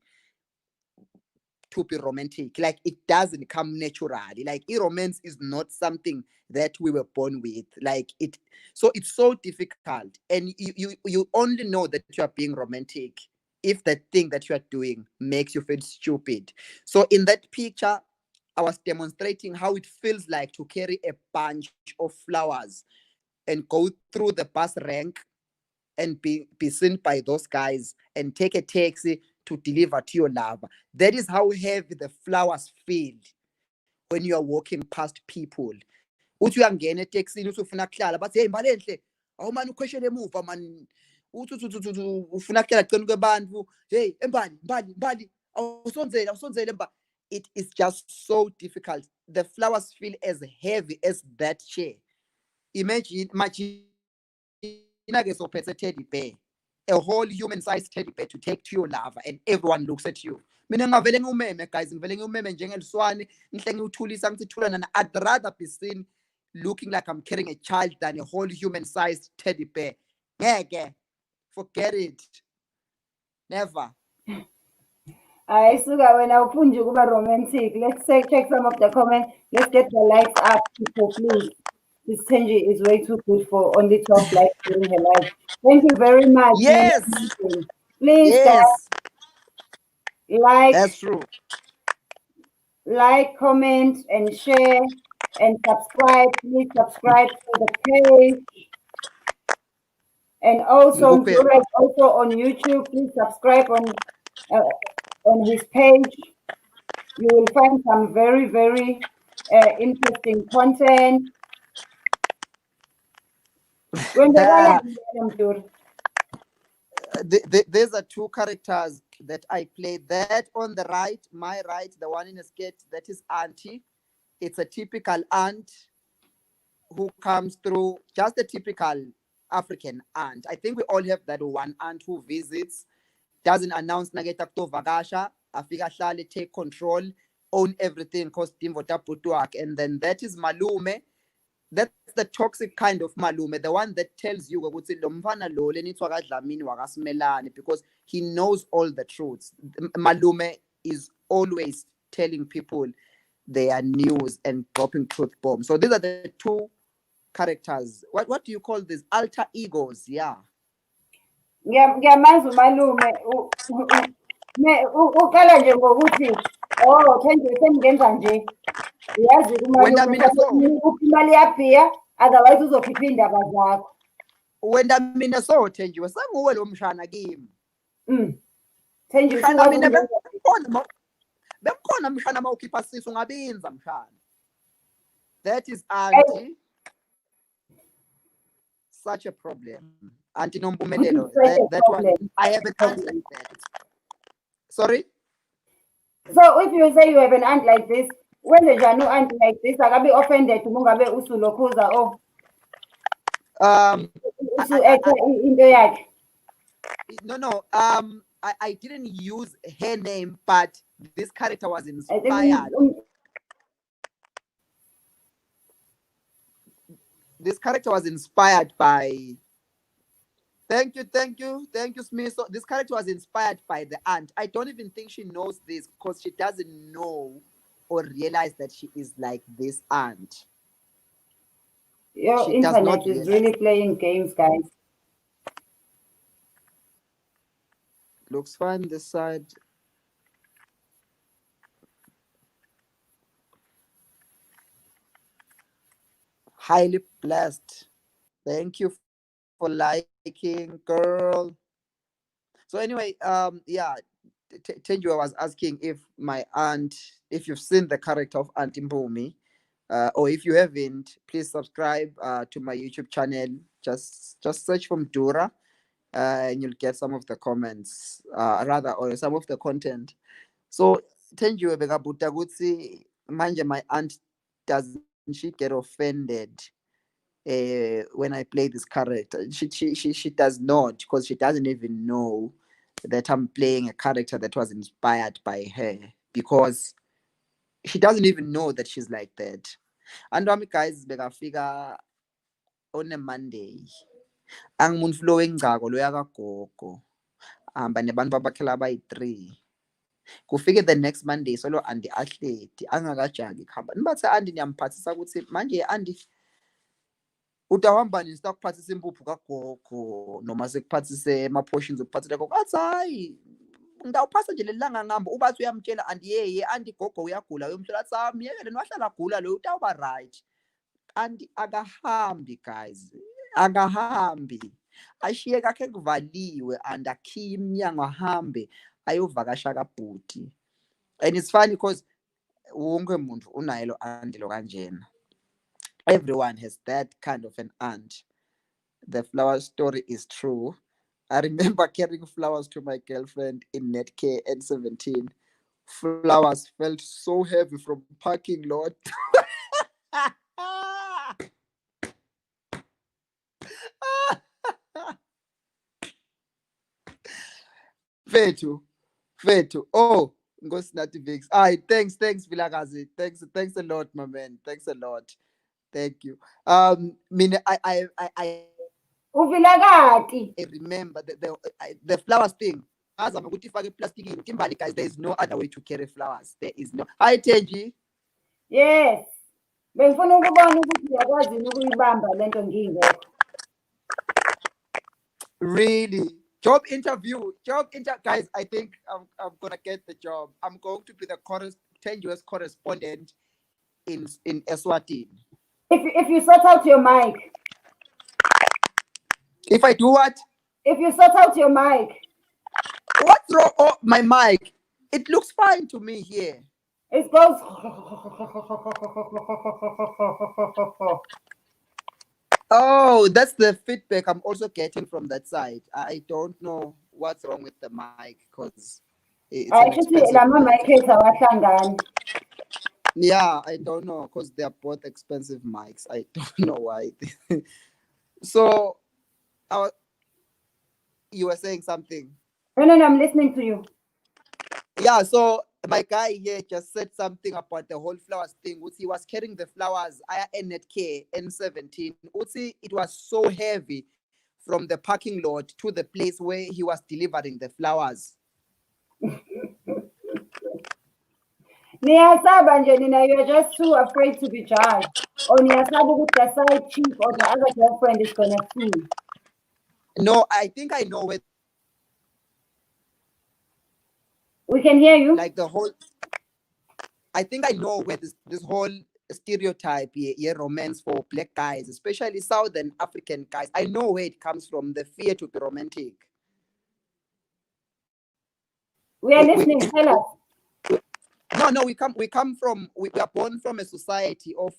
to be romantic. Like it doesn't come naturally. Like romance is not something that we were born with. Like it, so it's so difficult, and you only know that you are being romantic if the thing that you are doing makes you feel stupid. So in that picture, I was demonstrating how it feels like to carry a bunch of flowers and go through the bus rank and be seen by those guys and take a taxi to deliver to your lover. That is how heavy the flowers feel when you are walking past people. Uthi uyangena eTaxini uthi ufuna kuhlala bathi hey Mbalenhle awumani ukhweshele emuva man uthi ufuna kuhlala cela kwebantu hey mbali awusonzele mba. It is just so difficult. The flowers feel as heavy as that chair. Imagine ke sophethe teddy bear, a whole human-sized teddy bear to take to your lover, and everyone looks at you. Mina ngavele ngumeme guys, ngivele ngumeme njengeliswane ngihle ngiuthulisa ngithi thulana. I'd rather be seen looking like I'm carrying a child than a whole human-sized teddy bear. Ngeke, forget it, never. Hayi suka wena uphunje ukuba romantic. Let's check some of the comments. Let's get the likes up, people, please. This Thenjiwe is way too good for only 12 likes during her life. Thank you very much. Yes. Please, Yes. guys, like. That's true. Like, comment, and share, and subscribe. Please subscribe to the page. And also, Mdura is also on YouTube. Please subscribe on his page. You will find some very, very interesting content. These are two characters that I play. That on the right, my right, the one in a skirt, that is auntie. It's a typical aunt who comes through, just a typical African aunt. I think we all have that one aunt who visits, doesn't announce nageta kutovakasha, afika hlale, take control, own everything, cause timvo taputuak. And then that is malume. That's the toxic kind of malume, the one that tells you ukuthi lo mfana lo lenithwa kaDlamini wakasimelane, because he knows all the truths. Malume is always telling people their news and dropping truth bombs. So these are the two characters. What do you call these? Alter egos, yeah. Ngiyamazi umalume uqala nje ngokuthi Thenjiwe sengenza nje. Uyazi Wenda umalume mina so uphi imali yabhiya, otherwise uzokhipha indaba zakho. wenda mina so Thenjiwe senguwe lo mshana kimi. Thenjiwe Mshana mina singazi bemkhona mshana mawukhipha sisu ngabinza mshana. That is auntie. Such a problem. Auntie Nompumelelo. That one. I have an aunt like that. Sorry? So if you say you have an aunt like this, when there's a new aunt like this, akabe offended mungabe usulokhuza into yakhe. No. I didn't use her name, but this character was inspired. This character was inspired by. Thank you, Smith. So this character was inspired by the aunt. I don't even think she knows this because she doesn't know or realize that she is like this aunt. Your internet is really playing games, guys. Looks fine this side. Highly blessed. Thank you for liking, girl. So anyway, yeah, Thenjiwe was asking if my aunt, if you've seen the character of Auntie Mpumi, or if you haven't, please subscribe to my YouTube channel. Just search for Mdura, and you'll get some of the comments, or some of the content. So Thenjiwe bekabuta ukuthi manje my aunt, doesn't she get offended when I play this character? She does not, because she doesn't even know that I'm playing a character that was inspired by her, because she doesn't even know that she's like that. And guys, bekafika on a Monday. Angimuntu lo wengcako lo yakagogo. Hamba nebantu abakhela abayi-3. Kufike the next Monday solo Andi ahleti angakajaki khamba. Nibathe Andi niyamphathisa ukuthi manje Andi utahamba nini sitakuphathisa impuphu kagogo noma sekuphathise ama-portions okuphathisa gogo. Athi hayi ngidawuphasa nje lelanga ngihamba, ubathi uyamtshela Andi Andi gogo uyagula, uyomtshela athi miyekele niwahlala gula lo utawuba right. Andi akahambi guys, akahambi, ashiye kakhe kuvaliwe and akhiye iminyango ahambe ayovakasha kabhuti. And it's funny because wonke umuntu unayo lo Andi lo kanjena. Everyone has that kind of an aunt. The flower story is true. I remember carrying flowers to my girlfriend in Netcare N17. Flowers felt so heavy from parking lot. Fetu. Oh, Ngosinathi Vix. Thanks, Vilakazi. Thanks a lot, my man. Thanks a lot. Thank you. Mina, I remember the flowers thing. As I'm going to plastic in Timbali, guys, there is no other way to carry flowers. There is no. Hi, Thenji. Yes. Bengifuna ukubona ukuthi uyakwazi ukuyibamba lento ngingekho. Really? Job interview. Guys, I think I'm gonna get the job. I'm going to be the Thenjiwe's correspondent in Eswatini. If you sort out your mic. If I do what? If you sort out your mic. What's wrong? Oh, my mic. It looks fine to me here. It goes. Oh, that's the feedback I'm also getting from that side. I don't know what's wrong with the mic because It's I an should say, expensive Lama mic. mic wahlangani. Yeah, I don't know because they are both expensive mics. I don't know why. So, you were saying something. No, I'm listening to you. Yeah, so my guy here just said something about the whole flowers thing. He was carrying the flowers NetK N17. It was so heavy from the parking lot to the place where he was delivering the flowers. Niyasaba nje nina, you're just too afraid to be judged. Or niyasaba ukuthi the side chick or the other girlfriend is gonna sue. No, I think I know where. We can hear you. Like the whole. I think I know where this whole stereotype, romance for black guys, especially Southern African guys. I know where it comes from, the fear to be romantic. We are listening. Tell us. No, we are born from a society of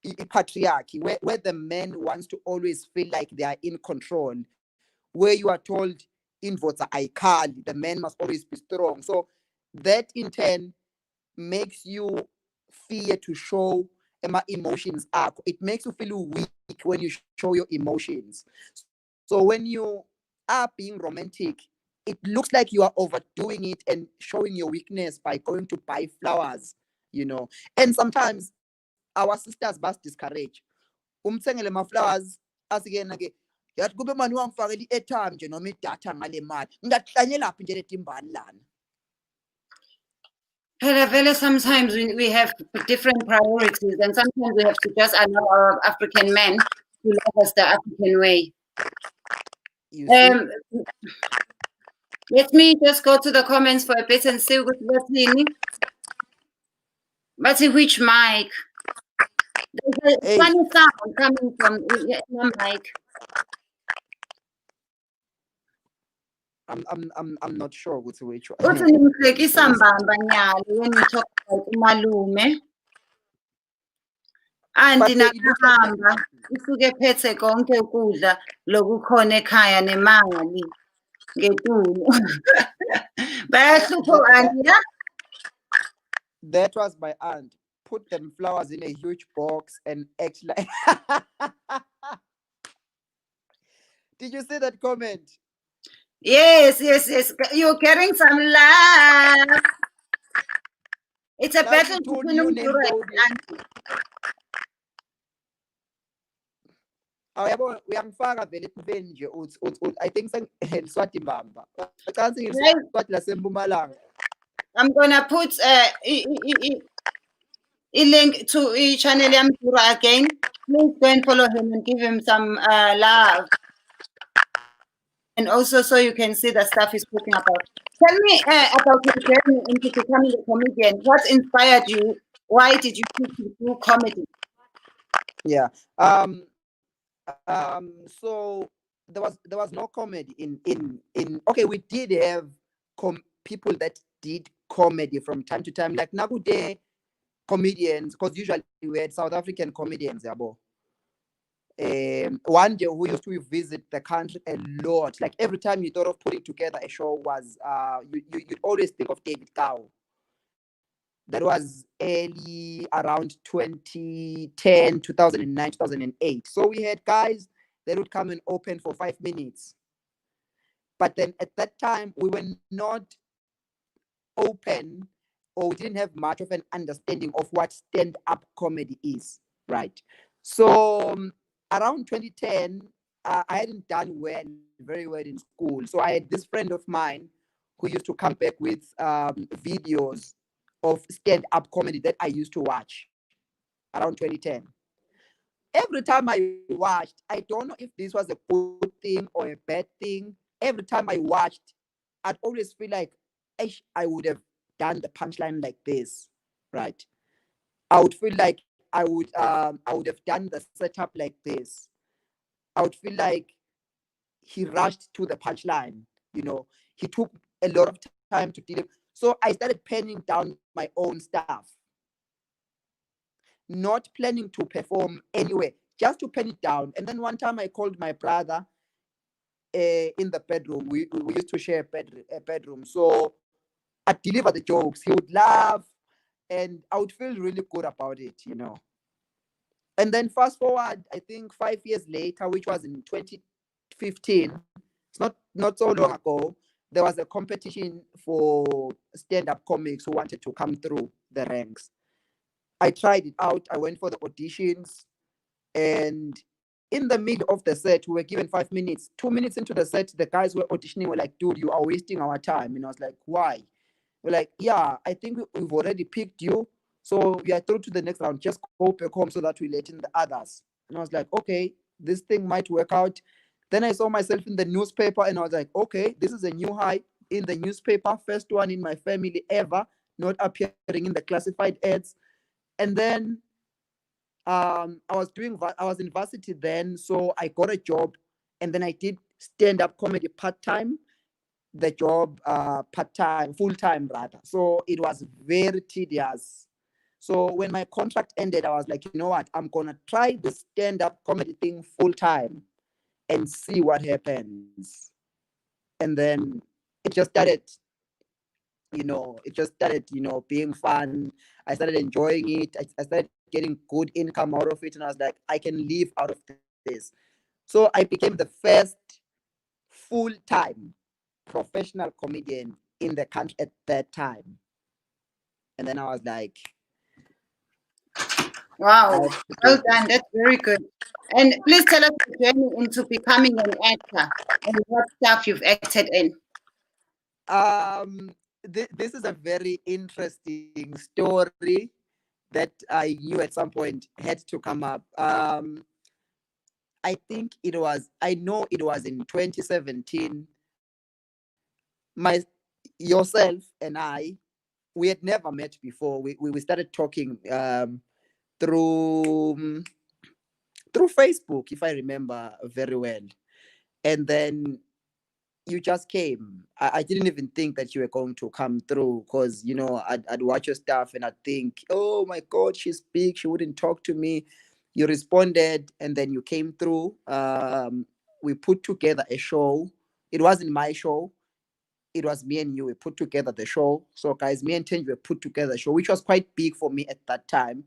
patriarchy where the man wants to always feel like they are in control, where you are told in votes I can't, the man must always be strong. So that in turn makes you fear to show emotions are. It makes you feel weak when you show your emotions. So when you are being romantic, it looks like you are overdoing it and showing your weakness by going to buy flowers, And sometimes our sisters must discourage. Umthengele flowers asikena ke yathi kube mani wangifakela i-airtime nje noma idatha ngale mali ngingahlanyela phi nje le timbali lana. Sometimes we have different priorities, and sometimes we have to just allow our African men to love us the African way. Let me just go to the comments for a bit and see which mic. There's a funny sound coming from your mic. I'm not sure which one. When you talk about umalume. Andinakahamba isuke phethe konke ukudla lokukhona ekhaya nemali ngetulu. Bayahlupha anti. That was my aunt. Put them flowers in a huge box and act like. Did you see that comment? Yes. You're getting some love. It's a battle between Mdura and auntie. Uyangifaka vele ekuveni nje I think sengiswati mbamba. Acathi ngiswati laseMpumalanga. I'm gonna put a link to channel Mdura again. Please go and follow him and give him some love. And also so you can see the stuff he's talking about. Tell me about your journey into becoming a comedian. What inspired you? Why did you choose to do comedy? Yeah. So there was no comedy in okay, we did have people that did comedy from time to time, like Nagude comedians, because usually we had South African comedians, yabo. One day who used to visit the country a lot. Like every time you thought of putting together a show was you'd always think of David Cow. That was early around 2010, 2009, 2008. So we had guys that would come and open for 5 minutes. But then at that time, we were not open, or we didn't have much of an understanding of what stand-up comedy is, right? So around 2010, I hadn't done very well in school. So I had this friend of mine who used to come back with videos of stand-up comedy that I used to watch around 2010. Every time I watched, I don't know if this was a good thing or a bad thing. Every time I watched, I'd always feel like I would have done the punchline like this, right? I would feel like I would have done the setup like this. I would feel like he rushed to the punchline. He took a lot of time to deliver. So I started penning down my own stuff, not planning to perform anywhere, just to pen it down. And then one time I called my brother in the bedroom. We used to share a bedroom. So I'd deliver the jokes. He would laugh, and I would feel really good about it, you know. And then fast forward, I think 5 years later, which was in 2015, it's not so long ago, there was a competition for stand-up comics who wanted to come through the ranks. I tried it out. I went for the auditions, and in the middle of the set, we were given 5 minutes. 2 minutes into the set, the guys were auditioning were like, "Dude, you are wasting our time." And I was like, "Why?" We're like, "Yeah, I think we've already picked you, so we are through to the next round. Just go back home so that we let in the others." And I was like, "Okay, this thing might work out." Then I saw myself in the newspaper, and I was like, "Okay, this is a new high in the newspaper. First one in my family ever not appearing in the classified ads." And then I was in varsity then, so I got a job, and then I did stand-up comedy part-time, the job part-time, full-time rather. So it was very tedious. So when my contract ended, I was like, you know what, I'm gonna try the stand-up comedy thing full-time and see what happens. And then it just started, being fun. I started enjoying it. I started getting good income out of it, and I was like, I can live out of this. So I became the first full-time professional comedian in the country at that time. And then I was like, Wow, well done. That's very good. And please tell us your journey into becoming an actor and what stuff you've acted in. This is a very interesting story that I knew at some point had to come up. I know it was in 2017. Yourself and I, we had never met before. We started talking through through Facebook, if I remember very well. And then you just came. I didn't even think that you were going to come through because, I'd watch your stuff and I'd think, oh my God, she's big. She wouldn't talk to me. You responded and then you came through. We put together a show. It wasn't my show. It was me and you. We put together the show. So, guys, me and Thenjiwe put together a show, which was quite big for me at that time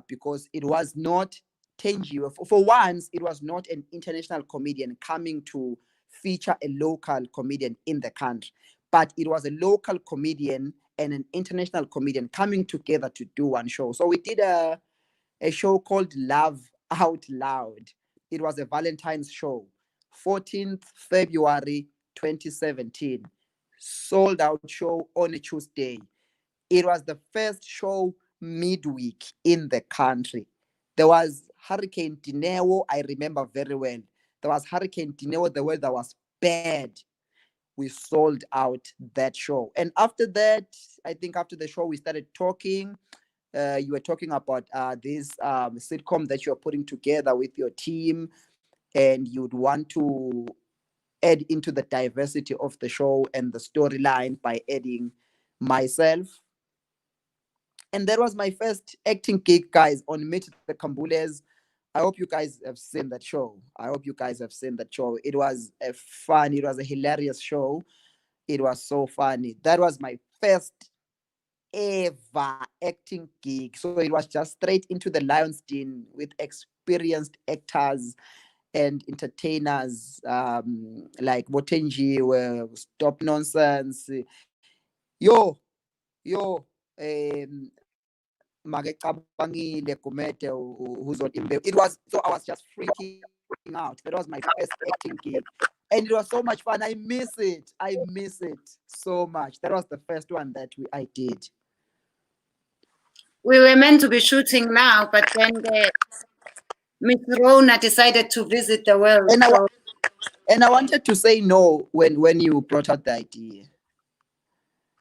because it was not Thenjiwe. For once, it was not an international comedian coming to feature a local comedian in the country, but it was a local comedian and an international comedian coming together to do one show. So we did a show called Love Out Loud. It was a Valentine's show, 14th February 2017. Sold out show on a Tuesday. It was the first show midweek in the country. There was Hurricane Dineo, I remember very well. There was Hurricane Dineo, the weather was bad. We sold out that show. And after that, I think after the show, we started talking. You were talking about this sitcom that you're putting together with your team, and you'd want to add into the diversity of the show and the storyline by adding myself. And that was my first acting gig, guys, on Meet the Kambules. I hope you guys have seen that show. I hope you guys have seen that show. It was a hilarious show. It was so funny. That was my first ever acting gig. So it was just straight into the Lion's Den with experienced actors and entertainers like Thenjiwe, Stop Nonsense. Yo, Magecabangile Kumete who's on Imbe. It was so I was just freaking out. That was my first acting gig. And it was so much fun. I miss it. I miss it so much. That was the first one that I did. We were meant to be shooting now, but then Miss Rona decided to visit the world. And I wanted to say no when you brought out the idea.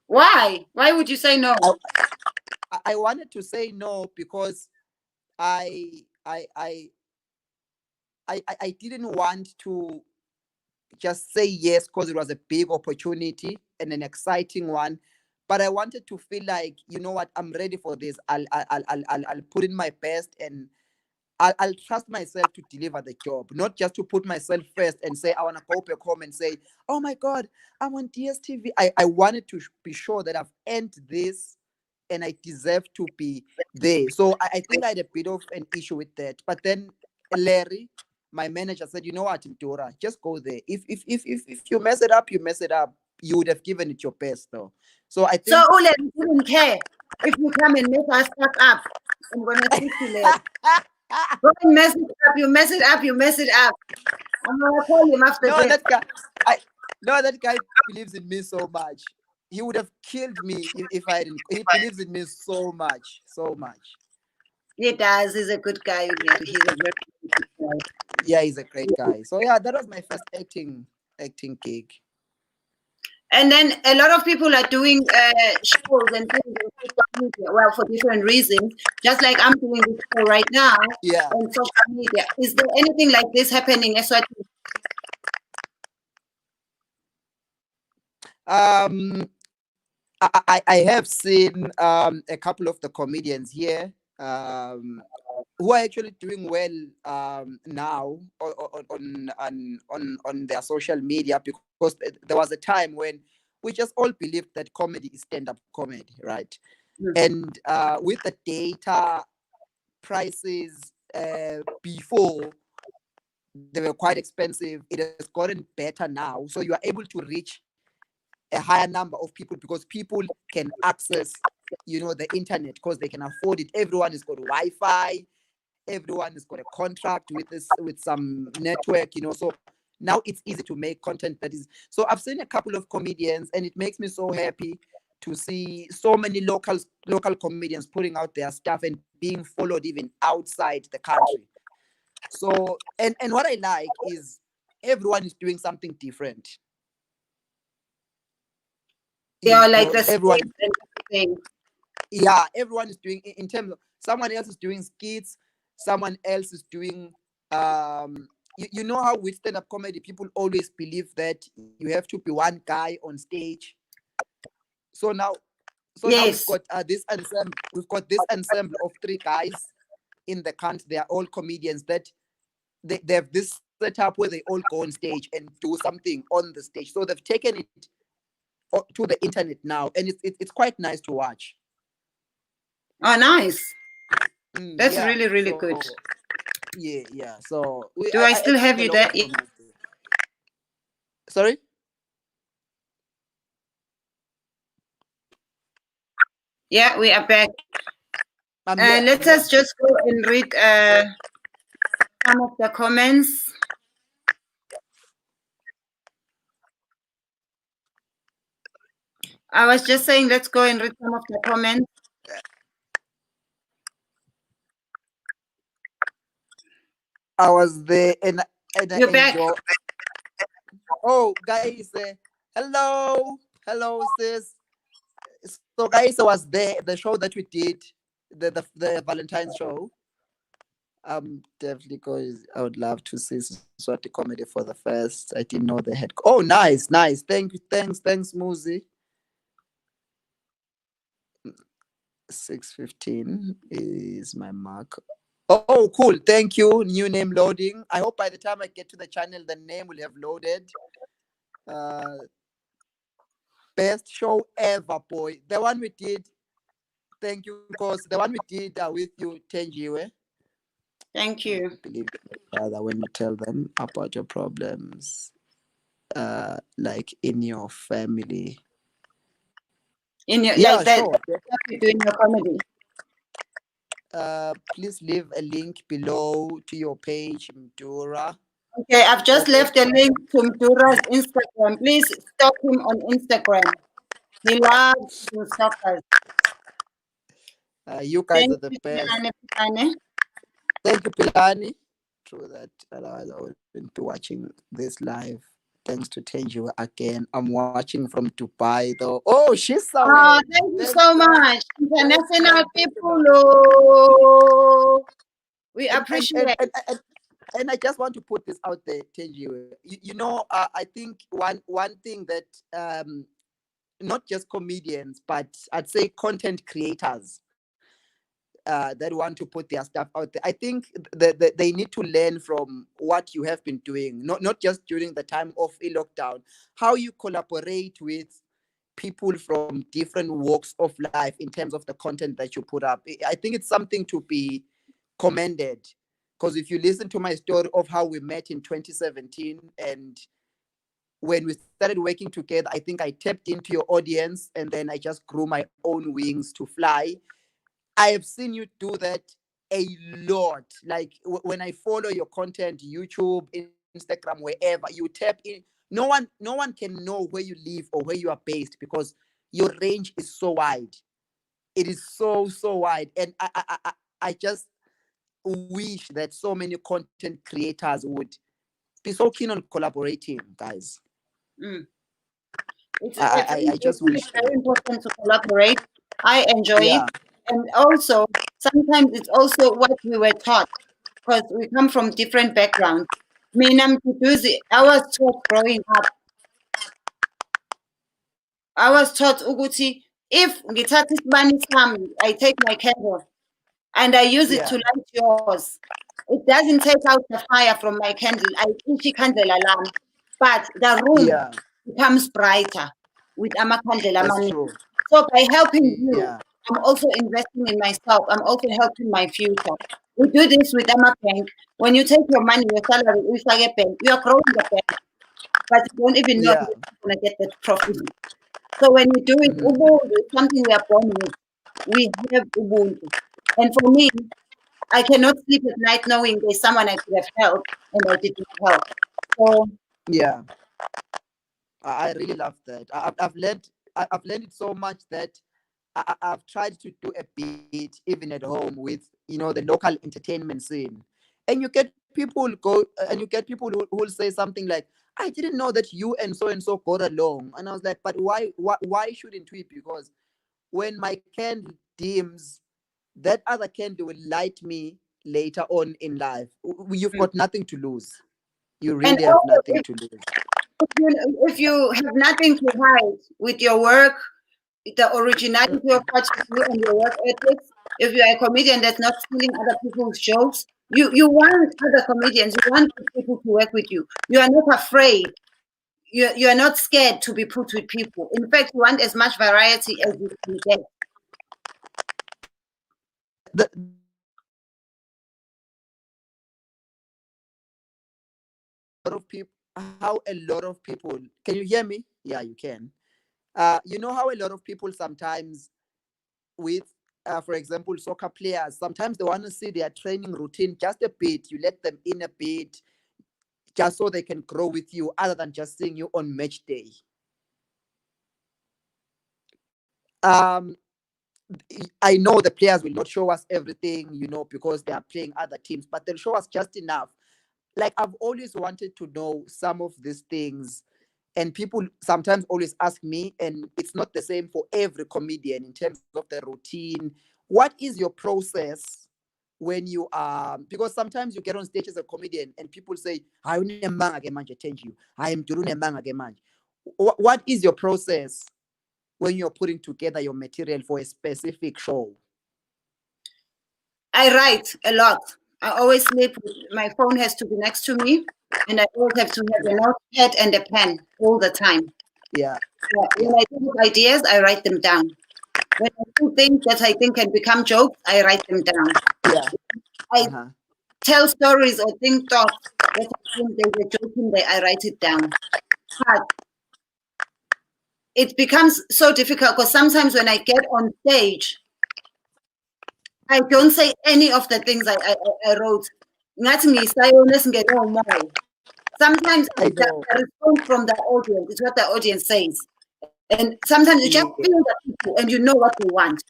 Why? Why would you say no? I wanted to say no because I didn't want to just say yes because it was a big opportunity and an exciting one. But I wanted to feel like, you know what, I'm ready for this. I'll put in my best and I'll trust myself to deliver the job, not just to put myself first and say, I want to go back home and say, oh my God, I'm on DSTV. I wanted to be sure that I've earned this and I deserve to be there. So I think I had a bit of an issue with that. But then Larry, my manager, said, you know what, Mdura, just go there. If you mess it up, you mess it up. You would have given it your best, though. So I think. So Ule didn't care if you come and mess us stuff up. I'm gonna speak to Larry. Go and mess it up. You mess it up. You mess it up. I'm gonna call him after No, this. that guy believes in me so much. He would have killed me if I didn't. He believes in me so much, so much. He does. He's a good guy. He's a very good guy. Yeah, he's a great guy. So yeah, that was my first acting gig. And then a lot of people are doing shows and things on social media, well, for different reasons. Just like I'm doing this show right now on social media. Is there anything like this happening in Eswatini? I have seen a couple of the comedians here who are actually doing well now on their social media, because there was a time when we just all believed that comedy is stand-up comedy, right? And with the data prices before, they were quite expensive. It has gotten better now, so you are able to reach a higher number of people because people can access, the internet because they can afford it. Everyone has got Wi-Fi. Everyone has got a contract with some network, so now it's easy to make content that is. So I've seen a couple of comedians, and it makes me so happy to see so many local comedians putting out their stuff and being followed even outside the country. So and what I like is everyone is doing something different. Yeah, like the everyone. thing. Yeah, everyone is doing, in terms of, someone else is doing skits, someone else is doing you know how with stand-up comedy people always believe that you have to be one guy on stage. So now Yes. we've got this ensemble of 3 guys in the country. They are all comedians that they have this setup where they all go on stage and do something on the stage. So they've taken it to the internet now, and it's quite nice to watch. Oh, nice. That's really, really good. Yeah. So do I still have you there? Sorry? Yeah, we are back. Let us just go and read some of the comments. I was just saying, let's go and read some of the comments. I was there and You're back. Oh, guys, hello, sis. So, guys, I was there, the show that we did, the Valentine's show. Definitely, because I would love to see Swati comedy for the first. I didn't know they had. Oh, nice. Thank you, thanks, Muzi. 6:15 is my mark. Oh, cool. Thank you. New name loading. I hope by the time I get to the channel, the name will have loaded. Best show ever, boy. The one we did. Thank you, because the one we did with you, Thenjiwe. Thank you. I believe rather when you tell them about your problems, like in your family. In your sure. You're doing your comedy. Please leave a link below to your page, Mdura. Okay, I've just left a link to Mdura's Instagram. Please stalk him on Instagram. He loves to stalk us. You guys are the best. Thank you, Pilani. True that. Otherwise, I wouldn't be watching this live. Thanks to Thenjiwe again. I'm watching from Dubai, though. Oh, she's so. Oh, thank you so much, international people. Oh, we appreciate. And I just want to put this out there, Thenjiwe. I think one thing that not just comedians, but I'd say content creators that want to put their stuff out there. I think that they need to learn from what you have been doing, not just during the time of a lockdown, how you collaborate with people from different walks of life in terms of the content that you put up. I think it's something to be commended, because if you listen to my story of how we met in 2017, and when we started working together, I think I tapped into your audience and then I just grew my own wings to fly. I have seen you do that a lot. Like when I follow your content, YouTube, Instagram, wherever you tap in, no one can know where you live or where you are based, because your range is so wide. It is so wide, and I just wish that so many content creators would be so keen on collaborating, guys. Mm. I just wish. It's very important to collaborate. I enjoy Yeah. it. And also, sometimes it's also what we were taught, because we come from different backgrounds. I was taught growing up. I was taught ukuthi, if ngithatha isibani sami, I take my candle and I use it to light yours. It doesn't take out the fire from my candle. I ishi candle alarm, but the room becomes brighter with amakhandlela That's amaningi. true. So by helping you, Yeah. I'm also investing in myself. I'm also helping my future. We do this with Ama Bank. When you take your money, your salary, bank, you are growing the bank, but you don't even know Yeah. you're going to get that profit. So when we do it, Ubuntu is something we are born with. We have Ubuntu. And for me, I cannot sleep at night knowing there's someone I could have helped and I didn't help. So Yeah. I really love that. I've learned it so much that I've tried to do a bit even at home with the local entertainment scene, and you get people who will say something like, "I didn't know that you and so got along," and I was like, "But why shouldn't we? Because when my candle dims, that other candle will light me later on in life. You've got nothing to lose. You and really have also, nothing to lose." if you have nothing to hide with your work, the originality of what you do and your work ethics, if you're a comedian that's not stealing other people's jokes, you want other comedians, you want people to work with you. You are not afraid. You are not scared to be put with people. In fact, you want as much variety as you can get. How a lot of people, can you hear me? Yeah, you can. You know how a lot of people sometimes with for example, soccer players, sometimes they want to see their training routine just a bit. You let them in a bit just so they can grow with you, other than just seeing you on match day. um I know the players will not show us everything, because they are playing other teams, but they'll show us just enough. Like, I've always wanted to know some of these things, and people sometimes always ask me, and it's not the same for every comedian in terms of the routine. What is your process when you are, because sometimes you get on stage as a comedian and people say, I am doing. What is your process when you're putting together your material for a specific show? I write a lot. I always sleep with my phone has to be next to me, and I always have to have a notepad and a pen all the time. Yeah. When I think of ideas, I write them down. When I do things that I think can become jokes, I write them down. Yeah. I tell stories or think thoughts that I think there's a joke in there, I write it down. But it becomes so difficult because sometimes when I get on stage, I don't say any of the things I wrote. Sometimes the response from the audience is what the audience says. And sometimes you just feel the people and you know what they want.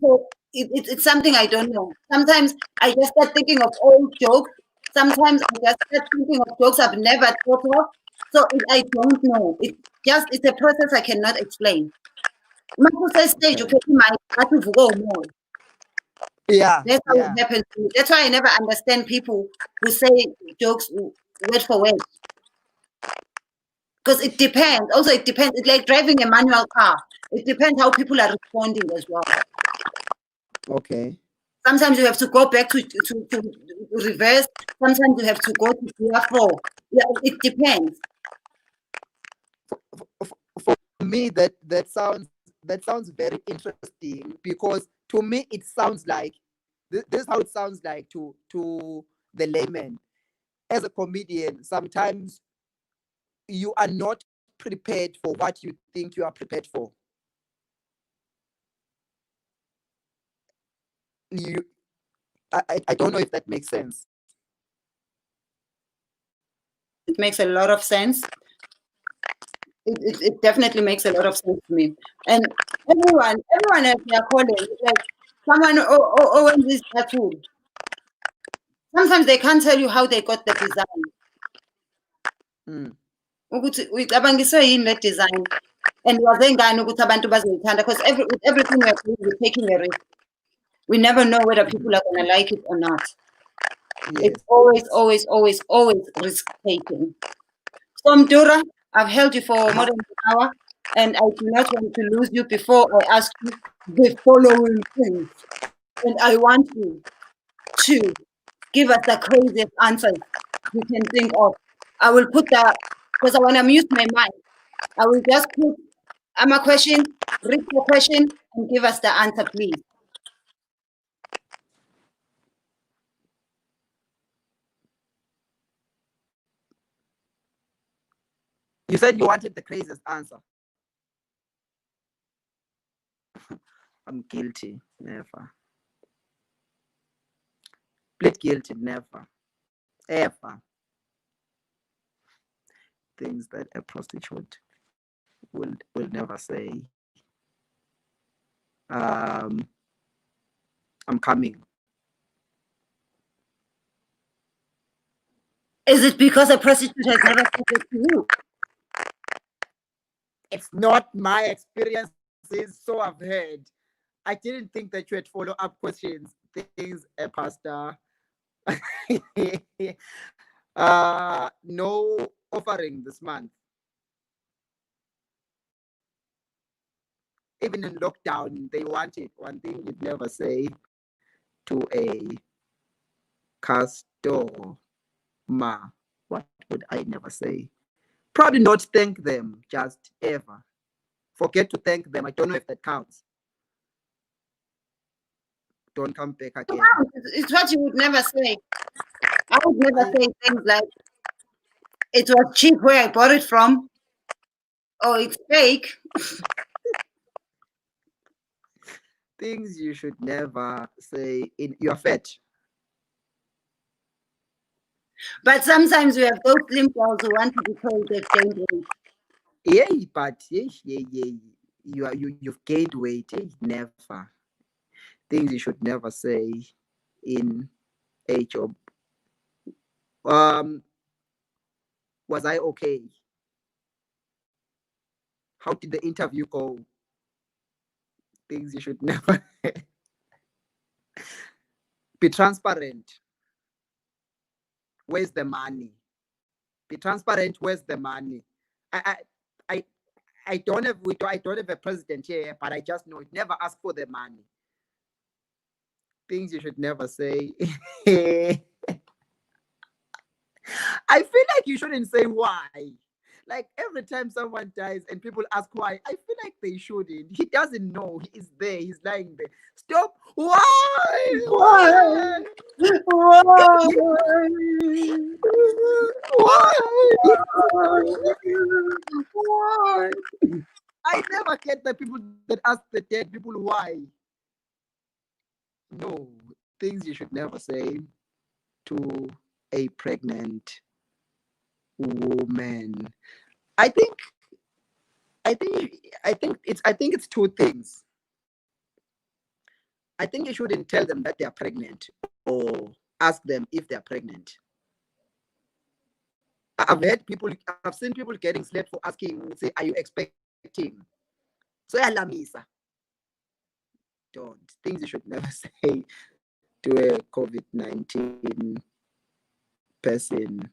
So it's something I don't know. Sometimes I just start thinking of old jokes. Sometimes I just start thinking of jokes I've never thought of. So I don't know. It's a process I cannot explain. Stage, yeah. That's how it happens to me. That's why I never understand people who say jokes word for word. Because it depends. Also, it depends. It's like driving a manual car. It depends how people are responding as well. Okay. Sometimes you have to go back to reverse. Sometimes you have to go to gear 4. Yeah, it depends. For me, that sounds very interesting, because to me it sounds like this is how it sounds like to the layman. As a comedian, sometimes you are not prepared for what you think you are prepared for. I don't know if that makes sense. It makes a lot of sense. It definitely makes a lot of sense to me. And everyone has their calling. Like someone owns this tattoo. Sometimes they can't tell you how they got the design. Ukuthi uyicabangise yini le design, and waze ngani ukuthi abantu bazoyithanda, because with everything we're doing, we're taking a risk. We never know whether people are going to like it or not. Yes. It's always risk taking. So Mdura, I've held you for more than an hour, and I do not want to lose you before I ask you the following things. And I want you to give us the craziest answers you can think of. I will put that, because I want to mute my mind. I will just put a question, read the question, and give us the answer, please. You said you wanted the craziest answer. I'm guilty. Never. Plead guilty. Never. Ever. Things that a prostitute will never say. I'm coming. Is it because a prostitute has never said it to you? It's not my experiences, so I've heard. I didn't think that you had follow-up questions. Things, Pastor. No offering this month. Even in lockdown, they wanted one thing you'd never say to a customer. What would I never say? Probably not thank them, just ever. Forget to thank them. I don't know if that counts. Don't come back again. It's what you would never say. I would never say things like, it was cheap where I bought it from, or it's fake. Things you should never say in your fat. But sometimes we have those slim girls who want to be told they've gained weight. Yeah, but you've gained weight. Never. Things you should never say in a job. Was I okay? How did the interview go? Things you should never. Be transparent. Where's the money? Be transparent. Where's the money? I don't have a president here, but I just know it. Never ask for the money. Things you should never say. I feel like you shouldn't say why. Like every time someone dies and people ask why, I feel like they shouldn't. He doesn't know. He is there. He's lying there. Stop. Why? Why? Why? I never get the people that ask the dead people why. No, things you should never say to a pregnant woman. I think it's two things. I think you shouldn't tell them that they are pregnant or ask them if they are pregnant. I've seen people getting slapped for asking, say, are you expecting? So alamisa. Don't. Things you should never say to a COVID-19 person.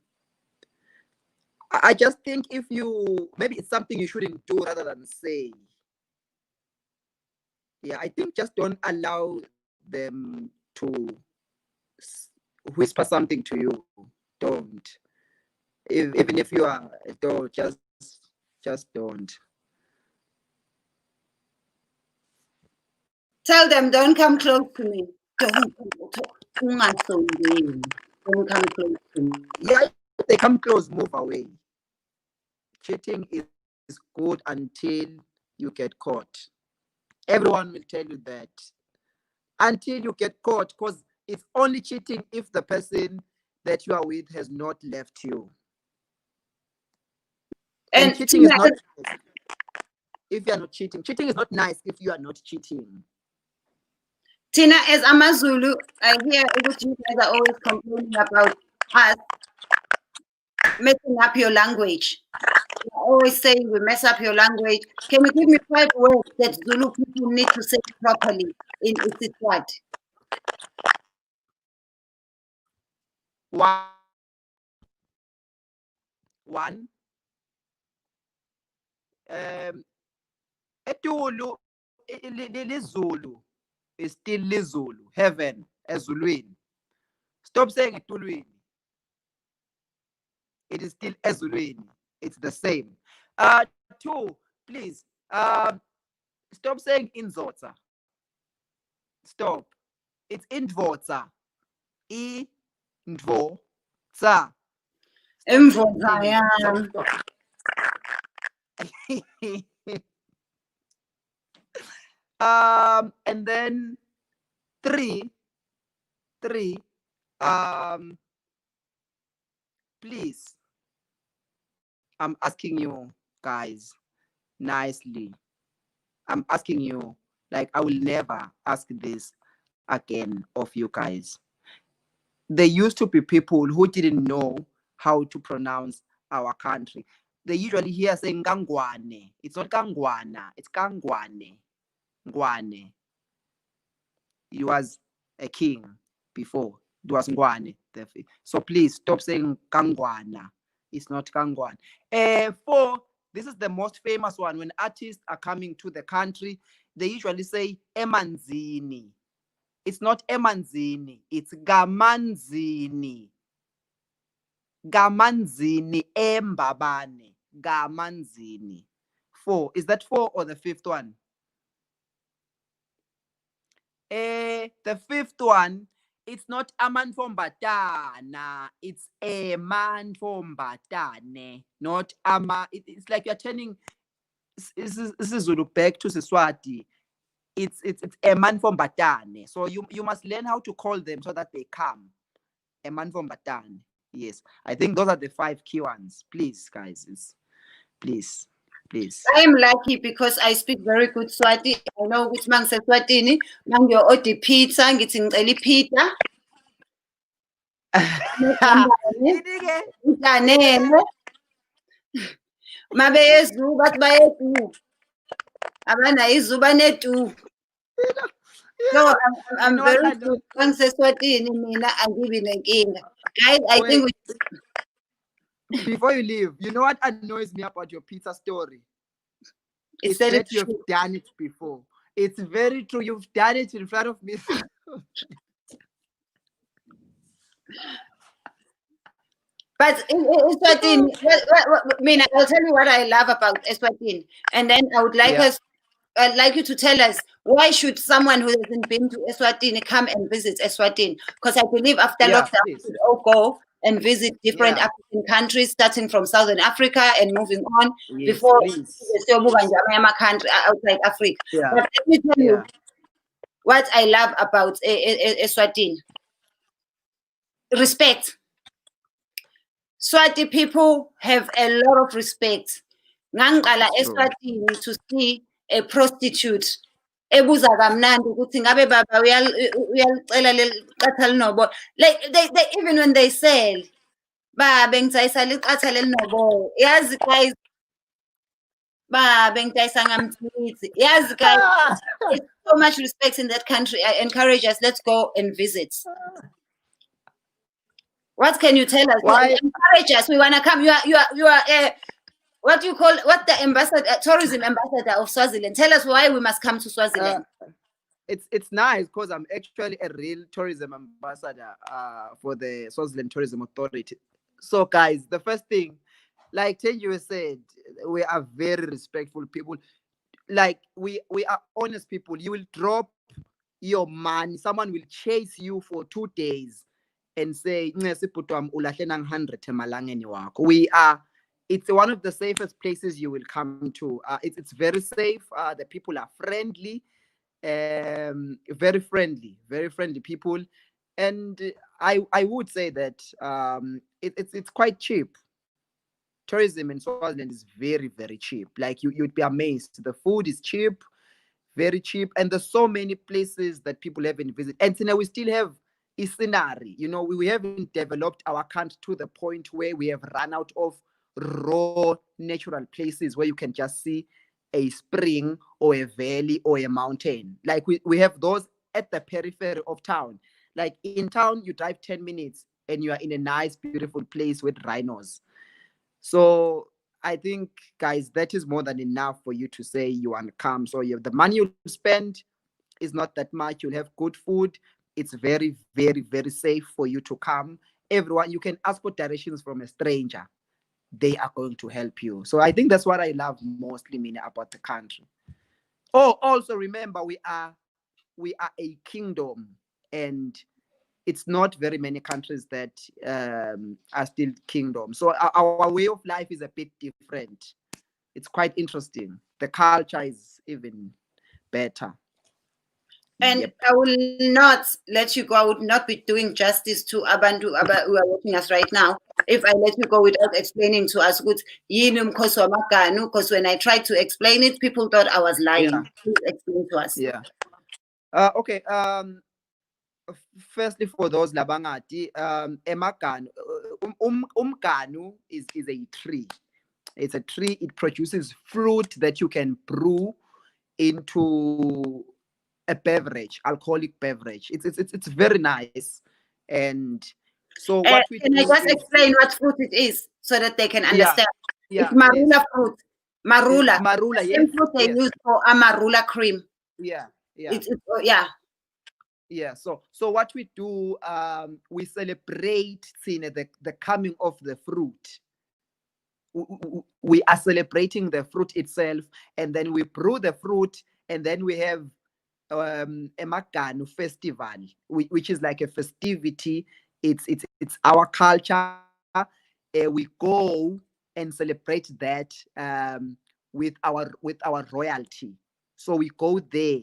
I just think maybe it's something you shouldn't do rather than say. Yeah, I think just don't allow them to whisper something to you, don't. Even if you are, don't, just don't. Tell them, don't come close to me. Don't come close to me. Yeah, if they come close, move away. Cheating is good until you get caught. Everyone will tell you that. Until you get caught, because it's only cheating if the person that you are with has not left you. And cheating is not nice if you are not cheating. Cheating is not nice if you are not cheating. Tina, as Amazulu, I hear what you guys are always complaining about us messing up your language. You're always saying we mess up your language. Can you give me 5 words that Zulu people need to say properly in Isiswat? One. Etulu, Lizulu is still Lizulu. Heaven, Ezulwini. Stop saying Etulwini. It is still Ezulwini. It's the same. 2, please. Stop saying Inzotsa. Stop. It's Indvotsa. Indvotsa. Imvotsa, yeah. And then 3, please, I'm asking you guys nicely. I'm asking you, like, I will never ask this again of you guys. There used to be people who didn't know how to pronounce our country. They usually hear saying Kangwane. It's not Kangwana, it's Kangwane. Ngwane. He was a king before. It was Ngwane. So please stop saying Kangwana. It's not Kangwana. 4, this is the most famous one. When artists are coming to the country, they usually say Emanzini. It's not Emanzini, it's Gamanzini. Gamanzini, Mbabane. Gamanzini. 4. Is that 4 or the 5th one? The 5th one, it's not Amanfombatana, it's Emanfombatane, not Ama. It's like you're turning Zulu back to Siswati. It's Emanfombatane. So you must learn how to call them so that they come. Emanfombatane. Yes, I think those are the 5 key ones. Please, guys, please. I am lucky because I speak very good Swati. I know which man says Swatini. Man, your odi pizza, getting eli pizza. Mabezu, but by two. Abana is Zubanetu. So I'm very good. Man says Swatini, Mina, and giving again. Guys, I think before you leave, you know what annoys me about your pizza story? It's that you've done it before. It's very true. You've done it in front of me. But Eswatini, I'll tell you what I love about Eswatini, and then I would like I'd like you to tell us why should someone who hasn't been to Eswatini come and visit Eswatini? Because I believe after lockdown, we should all go and visit different African countries, starting from Southern Africa and moving on before country outside Africa. But let me tell you what I love about Eswatini. Respect. Swati people have a lot of respect. Ngangqala Eswatini to see a prostitute. Ebuza kamnandi ukuthi ngabe baba uyalicela leqatha linobo. Like they even when they sell ba bengitsayisa liqatha lelinobo. Yazi guys ba bengitsayisa ngamthithi. Yazi guys, there's so much respect in that country. I encourage us, let's go and visit. What can you tell us? Why? Encourage us. We want to come. You are what do you call, what the ambassador, tourism ambassador of Swaziland. Tell us why we must come to Swaziland. it's nice because I'm actually a real tourism ambassador for the Swaziland Tourism Authority. So guys, the first thing, like Thenjiwe said, we are very respectful people. Like we are honest people. You will drop your money, someone will chase you for 2 days and say, "Ncesi bhuti wami, ulahle nang 100 emalangeni wakho." It's one of the safest places you will come to. It's very safe. The people are friendly, very friendly people, and I would say that it's quite cheap. Tourism in Swaziland is very cheap. Like you'd be amazed. The food is cheap, very cheap, and there's so many places that people haven't visited. And so now we still have a scenario. You know, we haven't developed our country to the point where we have run out of raw natural places where you can just see a spring or a valley or a mountain. Like we have those at the periphery of town. Like in town, you drive 10 minutes and you are in a nice, beautiful place with rhinos. So I think, guys, that is more than enough for you to say you want to come. So the money you spend is not that much. You'll have good food. It's very safe for you to come. Everyone, you can ask for directions from a stranger. They are going to help you. So I think that's what I love mostly, meaning, about the country. Oh, also remember, we are a kingdom, and it's not very many countries that are still kingdom. So our way of life is a bit different. It's quite interesting. The culture is even better. And yep. I will not let you go. I would not be doing justice to Abantu who are watching us right now if I let you go without explaining to us. Because when I tried to explain it, people thought I was lying. Yeah. Please explain to us. Yeah. Okay. Firstly, for those labangati, emaganu, umganu is a tree. It's a tree. It produces fruit that you can brew into a beverage, alcoholic beverage. It's very nice. And so what we can do I just explain what fruit it is so that they can understand? Yeah, it's marula fruit. Marula. Marula, yes. Fruit they use for a marula cream. Yeah. Yeah, so what we do, we celebrate the coming of the fruit. We are celebrating the fruit itself, and then we brew the fruit, and then we have a Maganu festival, which is like a festivity. It's our culture. We go and celebrate that with our royalty. So we go there.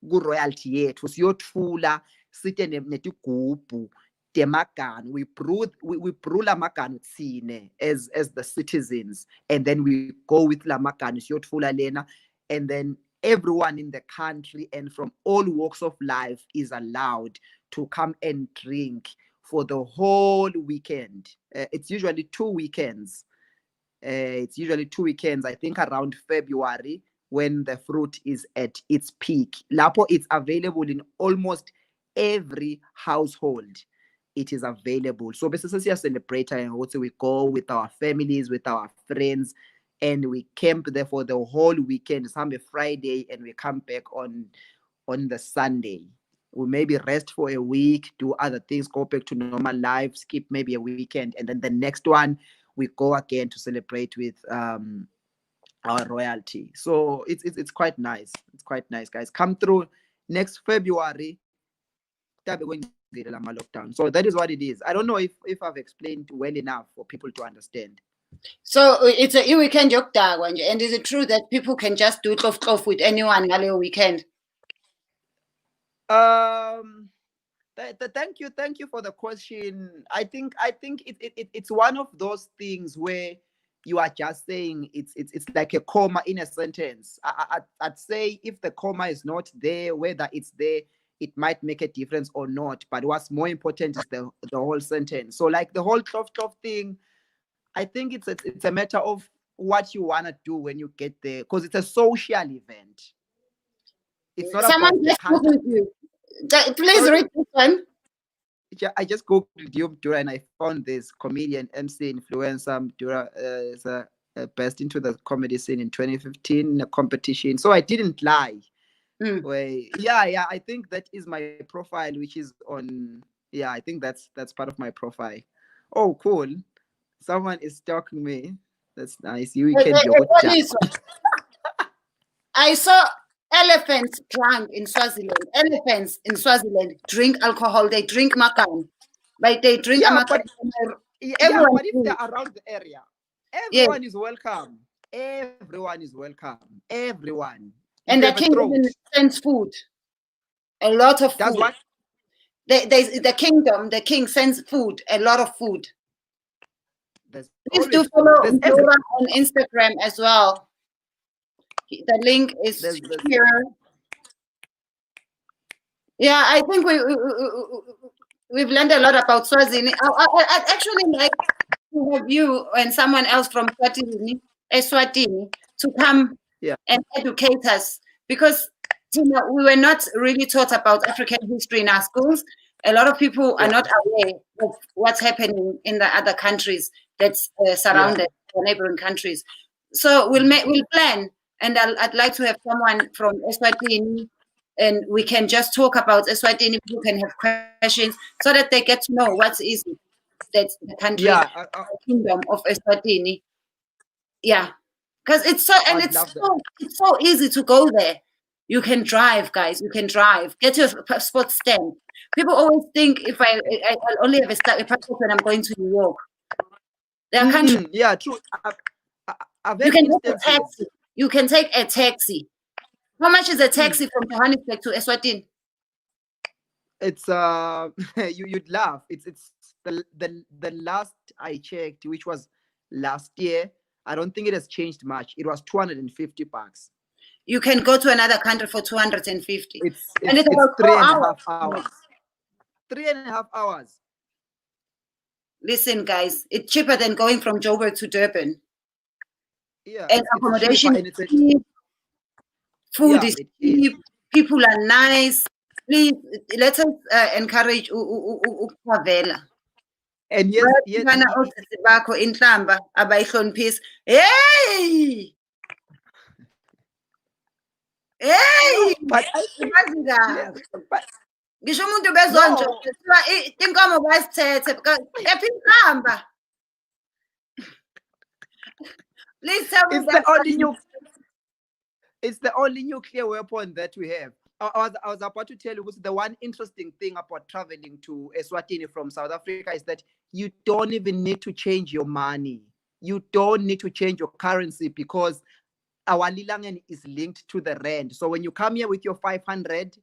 Royalty yethu siyothula sithe netigubhu temaganu. We brew la maganu thine as the citizens, and then we go with la maganu siyothula lena, and then everyone in the country and from all walks of life is allowed to come and drink for the whole weekend. It's usually 2 weekends. I think around February, when the fruit is at its peak. Lapo, it's available in almost every household. It is available. So basically, we celebrate, and also we go with our families, with our friends, and we camp there for the whole weekend. Some Friday, and we come back on the Sunday. We maybe rest for a week, do other things, go back to normal life, skip maybe a weekend, and then the next one we go again to celebrate with our royalty. So it's quite nice. It's quite nice, guys. Come through next February. Lockdown. So that is what it is. I don't know if I've explained well enough for people to understand. So it's a weekend and is it true that people can just do off with anyone Hallo weekend? Thank you for the question. I think it's one of those things where you are just saying it's like a comma in a sentence. I'd say if the comma is not there, whether it's there, it might make a difference or not. But what's more important is the whole sentence. So like the whole cloth thing, I think it's a matter of what you want to do when you get there, because it's a social event. It's not Someone just with you. Please read this one. I just googled you, Mdura, and I found this comedian, MC, influencer. Mdura is burst into the comedy scene in 2015 in a competition. So I didn't lie. Yeah, I think that is my profile, which is on. Yeah, I think that's part of my profile. Oh, cool. Someone is stalking me. That's nice. You can joke. I saw elephants drunk in Swaziland. Elephants in Swaziland drink alcohol. They drink makan. Like they drink Yeah, makan. but if they're around the area, everyone is welcome. Everyone is welcome. Everyone. And the king even sends food. A lot of food. That's what? The king sends food. A lot of food. Please do food. follow Mdura on Instagram as well. The link is here. Yeah, I think we've learned a lot about Swazini. I'd actually like to have you and someone else from Eswatini to come and educate us, because we were not really taught about African history in our schools. A lot of people are not aware of what's happening in the other countries that's surrounded the neighboring countries. So we'll plan, and I'd like to have someone from Eswatini, and we can just talk about Eswatini. People can have questions so that they get to know what is it that's the country, the kingdom of Eswatini. Yeah, because it's so easy to go there. You can drive, guys. You can drive. Get your passport stamp. People always think if I only have a passport when I'm going to New York. There are countries. Yeah, true. You can take a taxi. You can take a taxi. How much is a taxi from Johannesburg to Eswatini? It's you'd laugh. It's the last I checked, which was last year. I don't think it has changed much. It was 250 bucks. You can go to another country for 250. It's about 3.5 hours. 3.5 hours. Listen, guys, it's cheaper than going from Joburg to Durban. Yeah, and accommodation is cheap. Food is cheap. People are nice. Please let us encourage ukuvela. And yes, bakho inhlamba abayihloniphisi. Hey! Hey! But ngisho umuntu bezonje kuthiwa inkomo bazithethe kepha inhlamba. Please tell me it's the only nuclear weapon that we have. I was about to tell you, the one interesting thing about traveling to Eswatini from South Africa is that you don't even need to change your money. You don't need to change your currency because our Lilangen is linked to the rand. So when you come here with your 500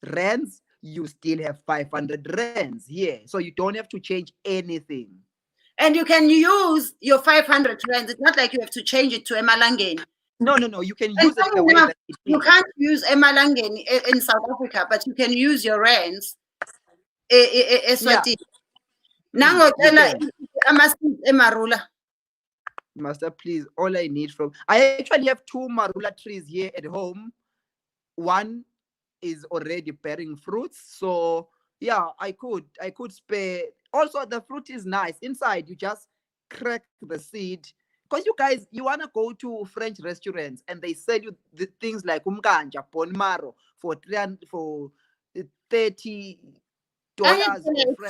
rands, you still have 500 rands here. So you don't have to change anything. And you can use your 500 rands. It's not like you have to change it to emalangeni. No. You can use it the way that it is. You can't use emalangeni in South Africa, but you can use your rands. Eswatini. Now, emarula. Master, please, all I need I actually have 2 marula trees here at home. One is already bearing fruits. So yeah, I could spare. Also, the fruit is nice. Inside, you just crack the seed. Because you guys, you want to go to French restaurants and they sell you the things like umkanja, bone marrow for $30. It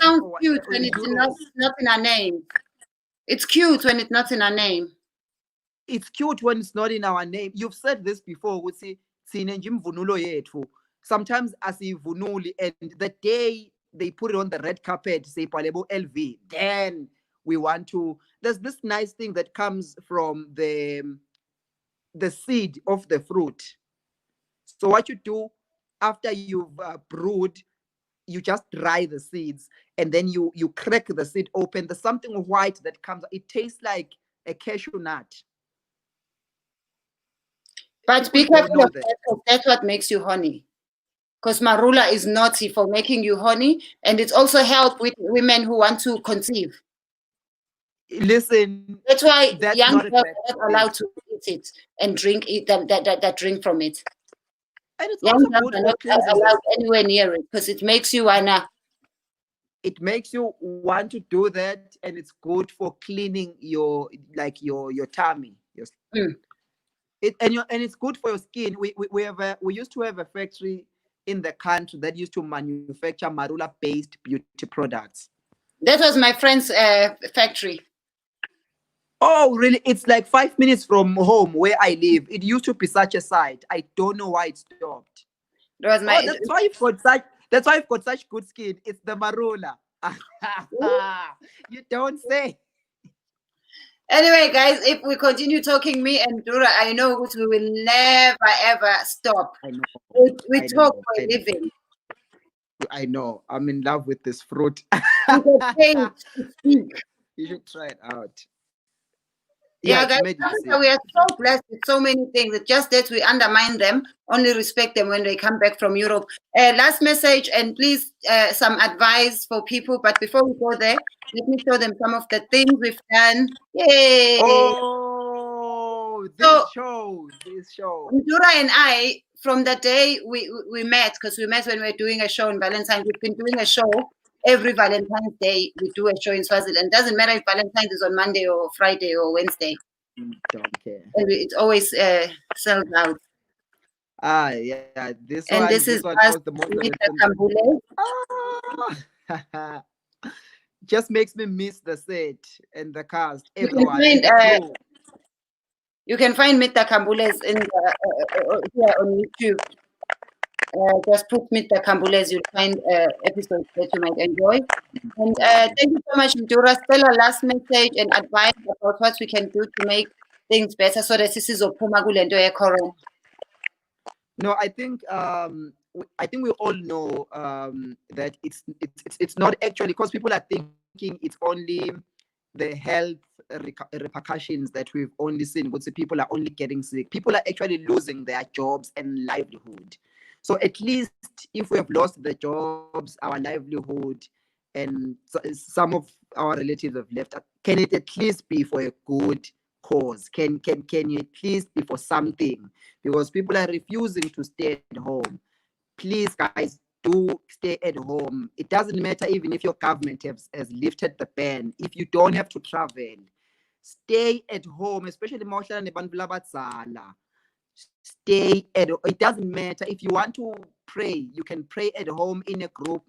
sounds cute when it's not in a name. It's cute when it's not in a name. It's cute when it's not in our name. You've said this before. We say, sometimes asivunuli, and the day they put it on the red carpet, say palebo LV, then we want to. There's this nice thing that comes from the seed of the fruit. So what you do after you've brewed, you just dry the seeds and then you crack the seed open. There's something white that comes. It tastes like a cashew nut. But be careful of that, because that's what makes you honey. Because marula is naughty for making you honey, and it also helps with women who want to conceive. Listen, that's why young girls are not allowed to eat it and drink it. That drink from it. And it's young also girls good are not allowed anywhere near it because it makes you wanna. It makes you want to do that, and it's good for cleaning your tummy. And it's good for your skin. We used to have a factory in the country that used to manufacture marula-based beauty products. That was my friend's factory. Oh, really? It's like 5 minutes from home where I live. It used to be such a site. I don't know why it stopped. That was my. That's why you've got such. That's why you've got such good skin. It's the marula. You don't say. Anyway, guys, if we continue talking, me and Mdura, I know we will never ever stop. I know. We talk for a living. I know. I'm in love with this fruit. You should try it out. Yeah, guys, we are so blessed with so many things. It's just that we undermine them, only respect them when they come back from Europe. Last message, and please some advice for people. But before we go there, let me show them some of the things we've done. Yay! Oh, this show. Mdura and I, from the day we met, because we met when we were doing a show in Valentine's, we've been doing a show every Valentine's Day. We do a show in Swaziland. Doesn't matter if Valentine's is on Monday or Friday or Wednesday. Don't care. It's always sold out. Yeah. This is one us, was the most Kambule. Just makes me miss the set and the cast. You can find Mr. Kambules in here on YouTube. Just put Mr. Kambules, you'll find episodes that you might enjoy. And thank you so much, Mdura. Still a last message and advice about what we can do to make things better so that this is Corona. No, I think we all know that it's not actually, because people are thinking it's only the health repercussions that we've only seen. But people are only getting sick. People are actually losing their jobs and livelihood. So at least if we have lost the jobs, our livelihood, and some of our relatives have left, can it at least be for a good cause? Can you at least be for something? Because people are refusing to stay at home. Please, guys, do stay at home. It doesn't matter even if your government has lifted the ban. If you don't have to travel, stay at home, especially stay at home. It doesn't matter. If you want to pray, you can pray at home in a group.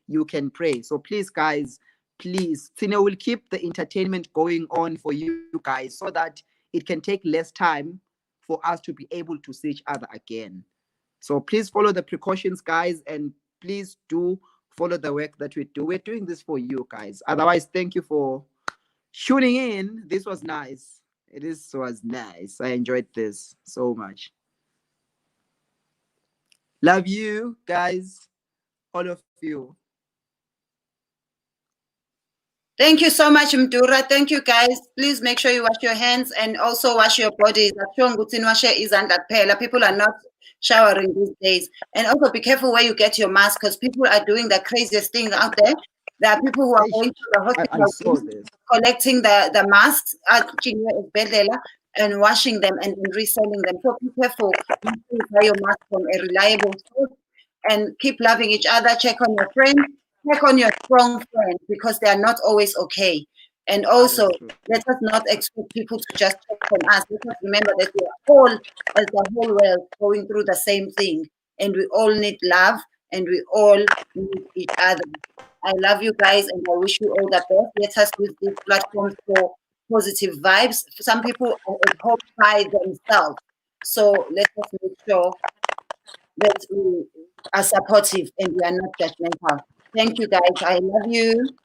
You can pray. So please, guys, please, Tina will keep the entertainment going on for you guys so that it can take less time for us to be able to see each other again. So please follow the precautions, guys, and please do follow the work that we do. We're doing this for you guys. Otherwise, thank you for tuning in. This was nice. Was nice. I enjoyed this so much. Love you guys, all of you. Thank you so much, Mdura. Thank you, guys. Please make sure you wash your hands and also wash your bodies. People are not showering these days. And also be careful where you get your mask, because people are doing the craziest thing out there. There are people who are going to the hospital collecting the masks and washing them and reselling them. So be careful. Buy your mask from a reliable source and keep loving each other. Check on your friends. Check on your strong friends, because they are not always okay. And also, let us not expect people to just check on us. Let us remember that we are all, as the whole world, going through the same thing. And we all need love, and we all need each other. I love you guys, and I wish you all the best. Let us use these platforms for positive vibes. Some people are at home by themselves. So let us make sure that we are supportive and we are not judgmental. Thank you, guys. I love you.